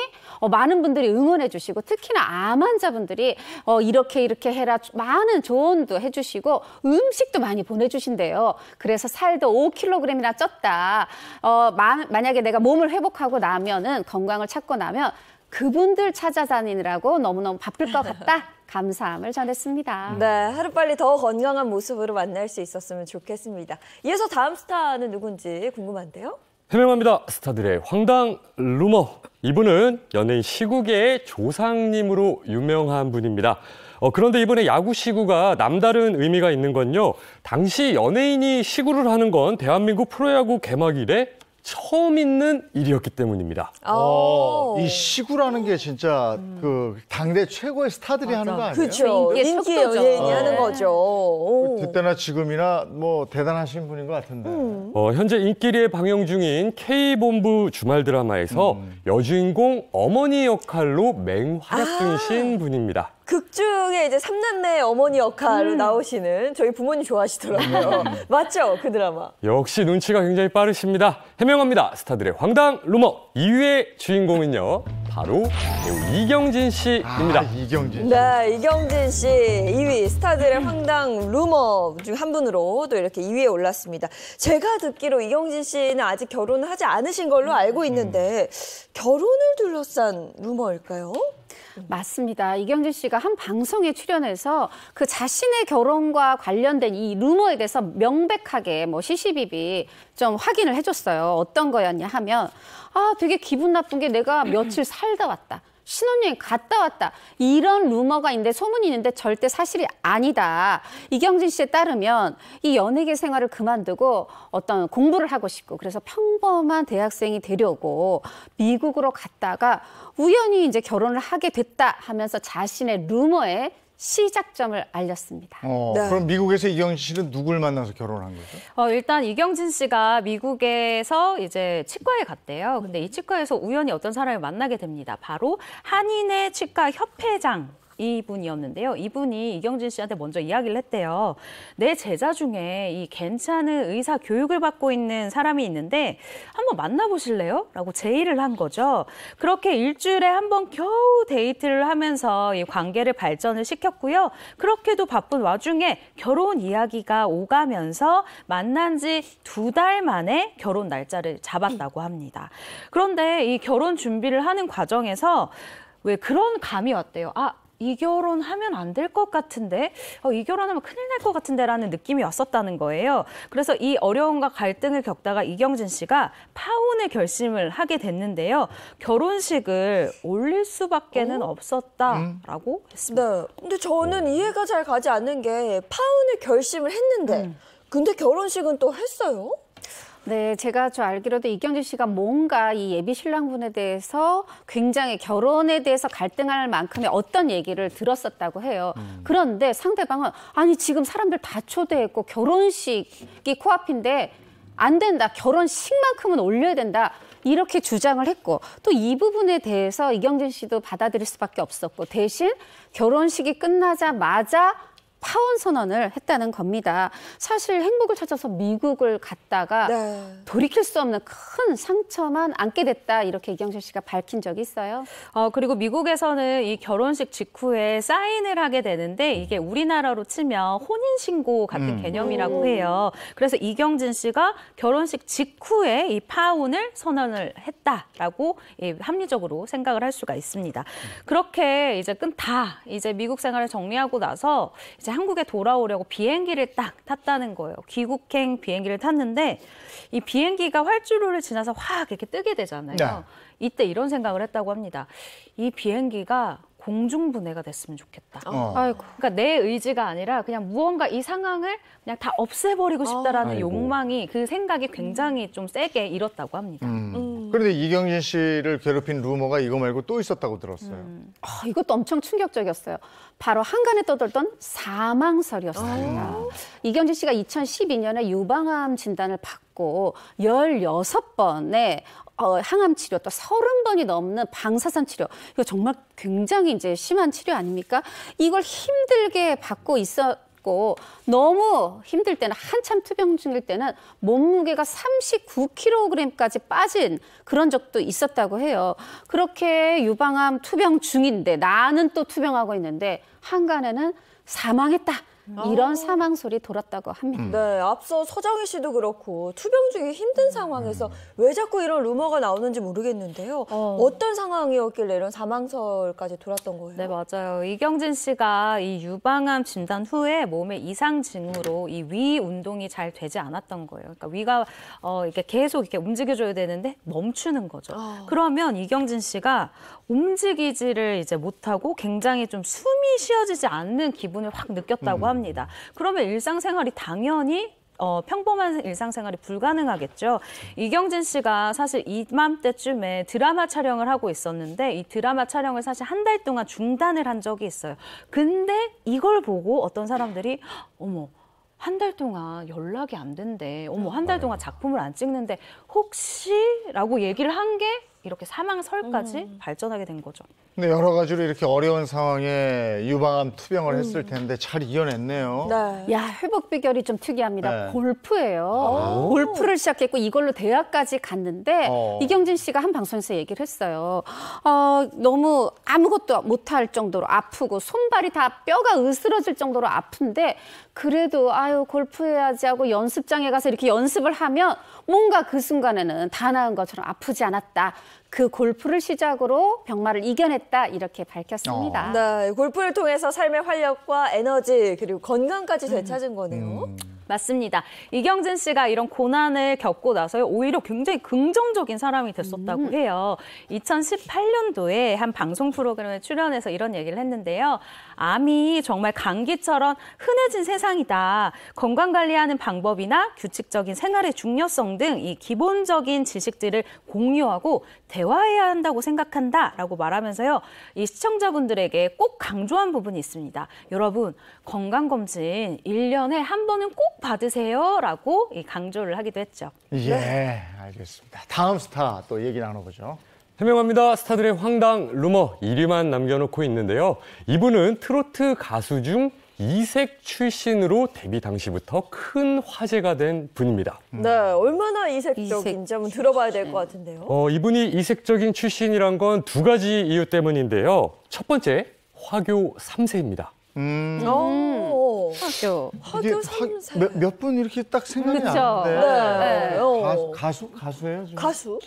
많은 분들이 응원해 주시고 특히나 암 환자분들이 이렇게 해라 많은 조언도 해주시고 음식도 많이 보내주신대요. 그래서 살도 5kg이나 쪘다. 만약에 내가 몸을 회복하고 나면은 건강을 찾고 나면 그분들 찾아다니느라고 너무너무 바쁠 것 같다. 감사함을 전했습니다. 네, 하루빨리 더 건강한 모습으로 만날 수 있었으면 좋겠습니다. 이어서 다음 스타는 누군지 궁금한데요? 해명합니다. 스타들의 황당 루머. 이분은 연예인 시구계의 조상님으로 유명한 분입니다. 그런데 이번에 야구 시구가 남다른 의미가 있는 건요. 당시 연예인이 시구를 하는 건 대한민국 프로야구 개막 이래 처음 있는 일이었기 때문입니다. 이 시구라는 게 진짜 그 당대 최고의 스타들이 하는 거 아니에요? 그렇죠. 인기 연예인이 하는 거죠. 그때나 지금이나 뭐 대단하신 분인 것 같은데. 현재 인기리에 방영 중인 K본부 주말 드라마에서 여주인공 어머니 역할로 맹활약 중이신 분입니다. 극 중에 이제 삼남매 어머니 역할로 나오시는 저희 부모님 좋아하시더라고요. 맞죠? 그 드라마. 역시 눈치가 굉장히 빠르십니다. 해명합니다. 스타들의 황당 루머 2위의 주인공은요. 바로 배우 이경진 씨입니다. 이경진 씨. 네, 이경진 씨 2위 스타들의 황당 루머 중 한 분으로 또 이렇게 2위에 올랐습니다. 제가 듣기로 이경진 씨는 아직 결혼을 하지 않으신 걸로 알고 있는데 결혼을 둘러싼 루머일까요? 맞습니다. 이경진 씨가 한 방송에 출연해서 그 자신의 결혼과 관련된 이 루머에 대해서 명백하게 시시비비 좀 확인을 해줬어요. 어떤 거였냐 하면 되게 기분 나쁜 게 내가 며칠 살다 왔다. 신혼여행 갔다 왔다. 이런 루머가 있는데 소문이 있는데 절대 사실이 아니다. 이경진 씨에 따르면 이 연예계 생활을 그만두고 어떤 공부를 하고 싶고 그래서 평범한 대학생이 되려고 미국으로 갔다가 우연히 이제 결혼을 하게 됐다 하면서 자신의 루머에 시작점을 알렸습니다. 네. 그럼 미국에서 이경진 씨는 누굴 만나서 결혼한 거죠? 일단 이경진 씨가 미국에서 이제 치과에 갔대요. 근데 이 치과에서 우연히 어떤 사람을 만나게 됩니다. 바로 한인의 치과 협회장. 이분이었는데요. 이분이 이경진 씨한테 먼저 이야기를 했대요. 내 제자 중에 이 괜찮은 의사 교육을 받고 있는 사람이 있는데 한번 만나보실래요? 라고 제의를 한 거죠. 그렇게 일주일에 한 번 겨우 데이트를 하면서 이 관계를 발전을 시켰고요. 그렇게도 바쁜 와중에 결혼 이야기가 오가면서 만난 지 2달 만에 결혼 날짜를 잡았다고 합니다. 그런데 이 결혼 준비를 하는 과정에서 왜 그런 감이 왔대요. 이 결혼하면 안 될 것 같은데, 이 결혼하면 큰일 날 것 같은데 라는 느낌이 왔었다는 거예요. 그래서 이 어려움과 갈등을 겪다가 이경진 씨가 파혼의 결심을 하게 됐는데요. 결혼식을 올릴 수밖에는 없었다라고 했습니다. 네. 근데 저는 이해가 잘 가지 않는 게 파혼의 결심을 했는데 근데 결혼식은 또 했어요? 네, 제가 알기로도 이경진 씨가 뭔가 이 예비 신랑분에 대해서 굉장히 결혼에 대해서 갈등할 만큼의 어떤 얘기를 들었었다고 해요. 그런데 상대방은 아니 지금 사람들 다 초대했고 결혼식이 코앞인데 안 된다. 결혼식만큼은 올려야 된다. 이렇게 주장을 했고 또 이 부분에 대해서 이경진 씨도 받아들일 수밖에 없었고 대신 결혼식이 끝나자마자 파혼 선언을 했다는 겁니다. 사실 행복을 찾아서 미국을 갔다가 돌이킬 수 없는 큰 상처만 안게 됐다. 이렇게 이경진 씨가 밝힌 적이 있어요. 그리고 미국에서는 이 결혼식 직후에 사인을 하게 되는데 이게 우리나라로 치면 혼인신고 같은 개념이라고 해요. 그래서 이경진 씨가 결혼식 직후에 이 파혼을 선언을 했다라고 합리적으로 생각을 할 수가 있습니다. 그렇게 이제 이제 미국 생활을 정리하고 나서 이제 한국에 돌아오려고 비행기를 딱 탔다는 거예요. 귀국행 비행기를 탔는데 이 비행기가 활주로를 지나서 확 이렇게 뜨게 되잖아요. 네. 이때 이런 생각을 했다고 합니다. 이 비행기가 공중분해가 됐으면 좋겠다. 아이고. 그러니까 내 의지가 아니라 그냥 무언가 이 상황을 그냥 다 없애버리고 싶다라는 욕망이 그 생각이 굉장히 좀 세게 일었다고 합니다. 그런데 그런데 이경진 씨를 괴롭힌 루머가 이거 말고 또 있었다고 들었어요. 이것도 엄청 충격적이었어요. 바로 한간에 떠돌던 사망설이었습니다. 이경진 씨가 2012년에 유방암 진단을 받고 16번의 항암 치료, 또 30번이 넘는 방사선 치료. 이거 정말 굉장히 이제 심한 치료 아닙니까? 이걸 힘들게 받고 있었고 너무 힘들 때는 한참 투병 중일 때는 몸무게가 39kg까지 빠진 그런 적도 있었다고 해요. 그렇게 유방암 투병 중인데 나는 또 투병하고 있는데 한간에는 사망했다. 이런 사망 소리 돌았다고 합니다. 네, 앞서 서정희 씨도 그렇고 투병 중에 힘든 상황에서 왜 자꾸 이런 루머가 나오는지 모르겠는데요. 어떤 상황이었길래 이런 사망설까지 돌았던 거예요? 네, 맞아요. 이경진 씨가 이 유방암 진단 후에 몸에 이상 징후로 이 위 운동이 잘 되지 않았던 거예요. 그러니까 위가 이렇게 계속 이렇게 움직여줘야 되는데 멈추는 거죠. 그러면 이경진 씨가 움직이지를 이제 못하고 굉장히 좀 숨이 쉬어지지 않는 기분을 확 느꼈다고 합니다. 그러면 일상생활이 당연히 평범한 일상생활이 불가능하겠죠. 이경진 씨가 사실 이맘때쯤에 드라마 촬영을 하고 있었는데 이 드라마 촬영을 사실 한 달 동안 중단을 한 적이 있어요. 근데 이걸 보고 어떤 사람들이 어머, 한 달 동안 연락이 안 된대. 어머, 한 달 동안 작품을 안 찍는데 혹시? 라고 얘기를 한 게 이렇게 사망설까지 발전하게 된 거죠. 근데 여러 가지로 이렇게 어려운 상황에 유방암 투병을 했을 텐데 잘 이겨냈네요. 네. 야, 회복 비결이 좀 특이합니다. 네. 골프예요. 골프를 시작했고 이걸로 대학까지 갔는데 이경진 씨가 한 방송에서 얘기를 했어요. 너무 아무것도 못할 정도로 아프고 손발이 다 뼈가 으스러질 정도로 아픈데 그래도 아유 골프해야지 하고 연습장에 가서 이렇게 연습을 하면 뭔가 그 순간에는 다 나은 것처럼 아프지 않았다. 그 골프를 시작으로 병마를 이겨냈다 이렇게 밝혔습니다. 네, 골프를 통해서 삶의 활력과 에너지 그리고 건강까지 되찾은 거네요. 맞습니다. 이경진 씨가 이런 고난을 겪고 나서 오히려 굉장히 긍정적인 사람이 됐었다고 해요. 2018년도에 한 방송 프로그램에 출연해서 이런 얘기를 했는데요. 암이 정말 감기처럼 흔해진 세상이다. 건강관리하는 방법이나 규칙적인 생활의 중요성 등 이 기본적인 지식들을 공유하고 대화해야 한다고 생각한다라고 말하면서요. 이 시청자분들에게 꼭 강조한 부분이 있습니다. 여러분, 건강검진 1년에 한 번은 꼭 받으세요라고 강조를 하기도 했죠. 예, 알겠습니다. 다음 스타 또 얘기 나눠보죠. 해명합니다. 스타들의 황당 루머 1위만 남겨놓고 있는데요. 이분은 트로트 가수 중 이색 출신으로 데뷔 당시부터 큰 화제가 된 분입니다. 네, 얼마나 이색적인지 한번 들어봐야 될 것 같은데요. 이분이 이색적인 출신이란 건 두 가지 이유 때문인데요. 첫 번째, 화교 3세입니다. 화교 3세. 몇 분 이렇게 딱 생각이 그쵸? 나는데. 네. 가수예요? 지금? 가수?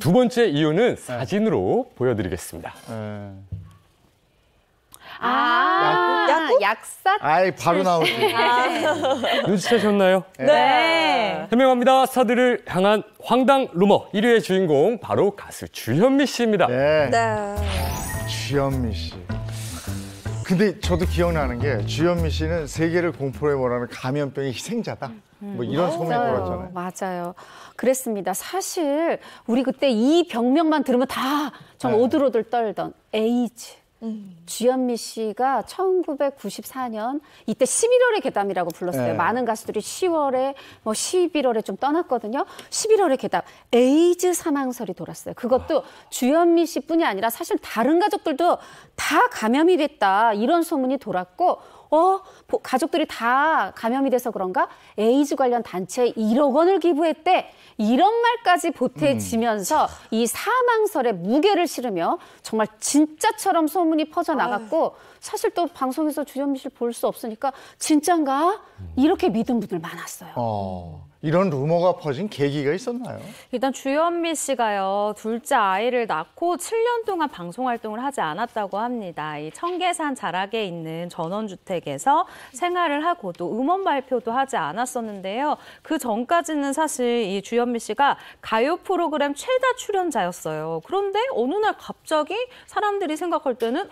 두 번째 이유는 사진으로 보여드리겠습니다. 약사? 아이, 바로 나오지. 눈치채셨나요? 네. 해명합니다. 스타들을 향한 황당 루머 1위의 주인공 바로 가수 주현미 씨입니다. 네. 네. 주현미 씨. 근데 저도 기억나는 게 주현미 씨는 세계를 공포에 몰아는 감염병의 희생자다. 뭐 이런 소문이 돌았잖아요. 맞아요. 그랬습니다. 사실 우리 그때 이 병명만 들으면 다 좀 오들오들 떨던 에이즈. 주현미 씨가 1994년 이때 11월의 괴담이라고 불렀어요. 네. 많은 가수들이 10월에 뭐 11월에 좀 떠났거든요. 11월의 괴담, 에이즈 사망설이 돌았어요. 그것도 주현미 씨뿐이 아니라 사실 다른 가족들도 다 감염이 됐다 이런 소문이 돌았고 가족들이 다 감염이 돼서 그런가 에이즈 관련 단체에 1억 원을 기부했대. 이런 말까지 보태지면서 이 사망설에 무게를 실으며 정말 진짜처럼 소문이 퍼져나갔고 사실 또 방송에서 주현미 씨를 볼 수 없으니까 진짠가? 이렇게 믿은 분들 많았어요. 이런 루머가 퍼진 계기가 있었나요? 일단 주현미 씨가요, 둘째 아이를 낳고 7년 동안 방송 활동을 하지 않았다고 합니다. 이 청계산 자락에 있는 전원주택에서 생활을 하고 또 음원 발표도 하지 않았었는데요. 그 전까지는 사실 이 주현미 씨가 가요 프로그램 최다 출연자였어요. 그런데 어느 날 갑자기 사람들이 생각할 때는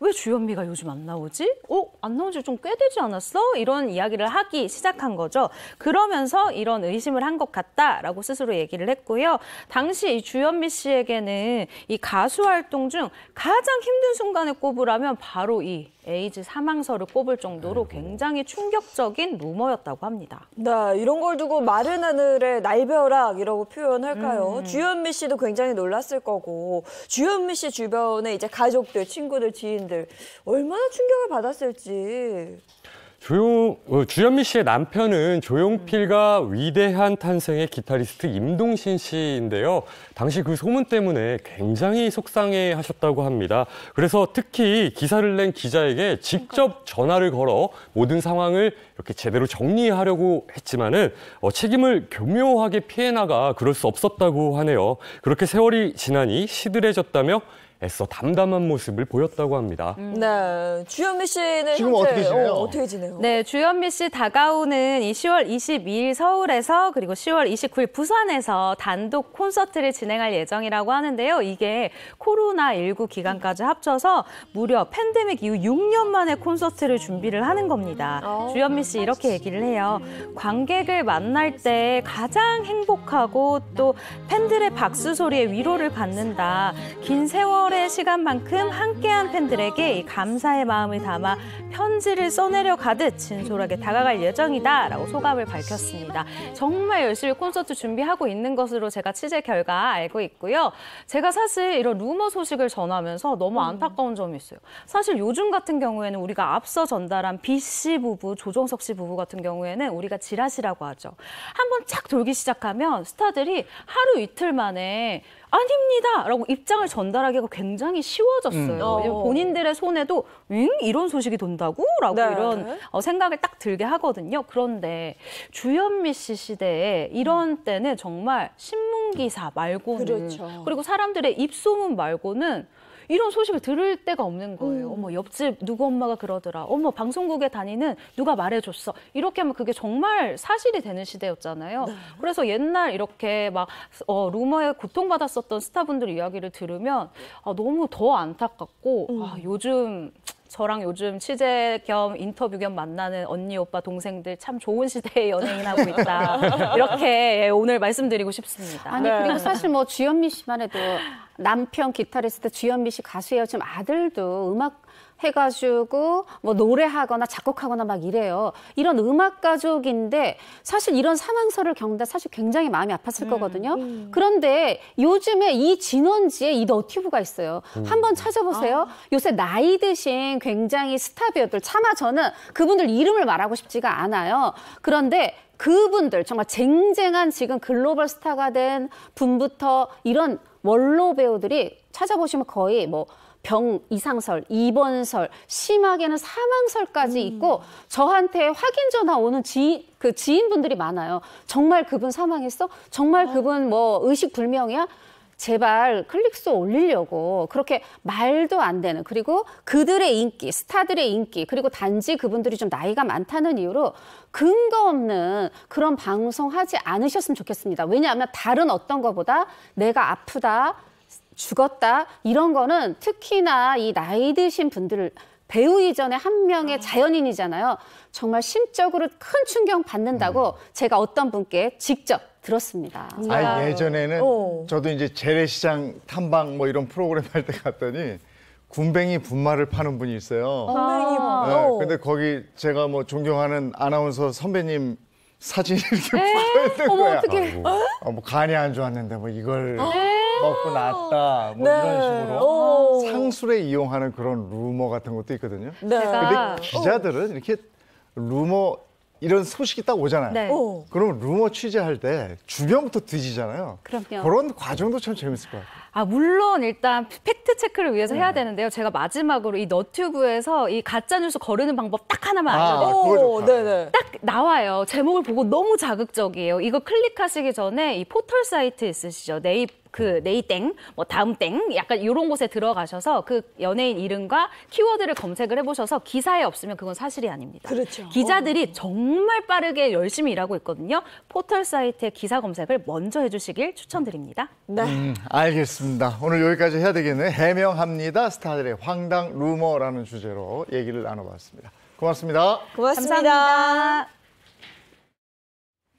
왜 주현미가 요즘 안 나오지? 안 나온 지 좀 꽤 되지 않았어? 이런 이야기를 하기 시작한 거죠. 그러면서 이런 의심을 한 것 같다라고 스스로 얘기를 했고요. 당시 이 주현미 씨에게는 이 가수 활동 중 가장 힘든 순간에 꼽으라면 바로 이 에이즈 사망설을 꼽을 정도로 굉장히 충격적인 루머였다고 합니다. 네, 이런 걸 두고 마른 하늘의 날벼락이라고 표현할까요? 주현미 씨도 굉장히 놀랐을 거고 주현미 씨 주변에 이제 가족들, 친구들, 지인들 얼마나 충격을 받았을지. 주현미 씨의 남편은 조용필과 위대한 탄생의 기타리스트 임동신 씨인데요. 당시 그 소문 때문에 굉장히 속상해 하셨다고 합니다. 그래서 특히 기사를 낸 기자에게 직접 전화를 걸어 모든 상황을 이렇게 제대로 정리하려고 했지만은 책임을 교묘하게 피해 나가 그럴 수 없었다고 하네요. 그렇게 세월이 지나니 시들해졌다며 애써 담담한 모습을 보였다고 합니다. 네, 주현미 씨는 지금 현재 어떻게 지내요? 어떻게 지내요? 네, 주현미 씨 다가오는 이 10월 22일 서울에서 그리고 10월 29일 부산에서 단독 콘서트를 진행할 예정이라고 하는데요. 이게 코로나19 기간까지 합쳐서 무려 팬데믹 이후 6년 만에 콘서트를 준비를 하는 겁니다. 주현미 씨 이렇게 얘기를 해요. 관객을 만날 때 가장 행복하고 또 팬들의 박수 소리에 위로를 받는다. 긴 세월의 시간만큼 함께한 팬들에게 이 감사의 마음을 담아 편지를 써내려 가듯 진솔하게 다가갈 예정이다라고 소감을 밝혔습니다. 정말 열심히 콘서트 준비하고 있는 것으로 제가 취재 결과 알고 있고요. 제가 사실 이런 루머 소식을 전하면서 너무 안타까운 점이 있어요. 사실 요즘 같은 경우에는 우리가 앞서 전달한 B씨 부부, 조정석 씨 부부 같은 경우에는 우리가 지라시라고 하죠. 한번 착 돌기 시작하면 스타들이 하루 이틀 만에 아닙니다! 라고 입장을 전달하기가 굉장히 쉬워졌어요. 왜냐면 본인들의 손에도 이런 소식이 돈다고? 라고 네. 이런 생각을 딱 들게 하거든요. 그런데 주현미 씨 시대에 이런 때는 정말 신문기사 말고는 그렇죠. 그리고 사람들의 입소문 말고는 이런 소식을 들을 데가 없는 거예요. 어머, 옆집 누구 엄마가 그러더라. 어머, 방송국에 다니는 누가 말해줬어. 이렇게 하면 그게 정말 사실이 되는 시대였잖아요. 네. 그래서 옛날 이렇게 막 루머에 고통받았었던 스타분들 이야기를 들으면 너무 더 안타깝고 저랑 요즘 취재 겸 인터뷰 겸 만나는 언니, 오빠, 동생들 참 좋은 시대에 연예인하고 있다. 이렇게 오늘 말씀드리고 싶습니다. 아니, 그리고 사실 뭐 주현미 씨만 해도 남편 기타리스트 주현미 씨 가수예요. 지금 아들도 음악 해가지고 뭐 노래하거나 작곡하거나 막 이래요. 이런 음악 가족인데 사실 이런 사망설을 겪는다 사실 굉장히 마음이 아팠을 거거든요. 그런데 요즘에 이 진원지에 이 너튜브가 있어요. 한번 찾아보세요. 요새 나이 드신 굉장히 스타 배우들, 차마 저는 그분들 이름을 말하고 싶지가 않아요. 그런데 그분들 정말 쟁쟁한 지금 글로벌 스타가 된 분부터 이런 원로 배우들이 찾아보시면 거의 뭐 이상설, 입원설, 심하게는 사망설까지 있고 저한테 확인 전화 오는 지인분들이 많아요. 정말 그분 사망했어? 정말 그분 뭐 의식불명이야? 제발 클릭수 올리려고 그렇게 말도 안 되는, 그리고 그들의 인기, 스타들의 인기, 그리고 단지 그분들이 좀 나이가 많다는 이유로 근거 없는 그런 방송하지 않으셨으면 좋겠습니다. 왜냐하면 다른 어떤 것보다 내가 아프다, 죽었다 이런 거는 특히나 이 나이 드신 분들을 배우 이전에 한 명의 자연인이잖아요. 정말 심적으로 큰 충격 받는다고 제가 어떤 분께 직접 들었습니다. 예전에는 저도 이제 재래시장 탐방 뭐 이런 프로그램 할 때 갔더니 군뱅이 분말을 파는 분이 있어요. 군뱅이 네, 근데 거기 제가 뭐 존경하는 아나운서 선배님 사진이 이렇게 붙어 있는 거야. 어떡해. 뭐 간이 안 좋았는데 뭐 이걸 먹고 났다 뭐 이런 식으로 상술에 이용하는 그런 루머 같은 것도 있거든요. 네. 근데 기자들은 이렇게 루머 이런 소식이 딱 오잖아요. 네. 그러면 루머 취재할 때 주변부터 뒤지잖아요. 그럼요. 그런 과정도 참 재밌을 것 같아요. 물론 일단 팩트 체크를 위해서 해야 되는데요. 제가 마지막으로 이 너튜브에서 이 가짜 뉴스 거르는 방법 딱 하나만 알려드릴게요. 네네. 딱 나와요. 제목을 보고 너무 자극적이에요. 이거 클릭하시기 전에 이 포털 사이트 있으시죠? 네이버 그 네이땡, 뭐 다음땡 약간 이런 곳에 들어가셔서 그 연예인 이름과 키워드를 검색을 해보셔서 기사에 없으면 그건 사실이 아닙니다. 그렇죠. 기자들이 정말 빠르게 열심히 일하고 있거든요. 포털 사이트의 기사 검색을 먼저 해주시길 추천드립니다. 네. 알겠습니다. 오늘 여기까지 해야 되겠네요. 해명합니다. 스타들의 황당 루머라는 주제로 얘기를 나눠봤습니다. 고맙습니다. 고맙습니다. 감사합니다.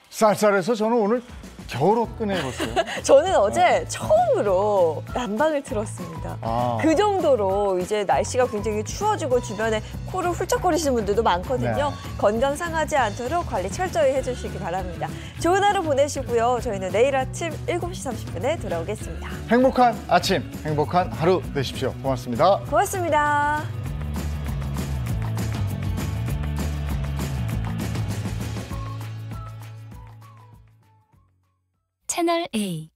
쌀쌀해서 저는 오늘 겨울옷 꺼내봤어요. 저는 어제 처음으로 난방을 틀었습니다. 아. 그 정도로 이제 날씨가 굉장히 추워지고 주변에 코를 훌쩍거리시는 분들도 많거든요. 네. 건강 상하지 않도록 관리 철저히 해주시기 바랍니다. 좋은 하루 보내시고요. 저희는 내일 아침 7시 30분에 돌아오겠습니다. 행복한 아침, 행복한 하루 되십시오. 고맙습니다. 고맙습니다. 채널 A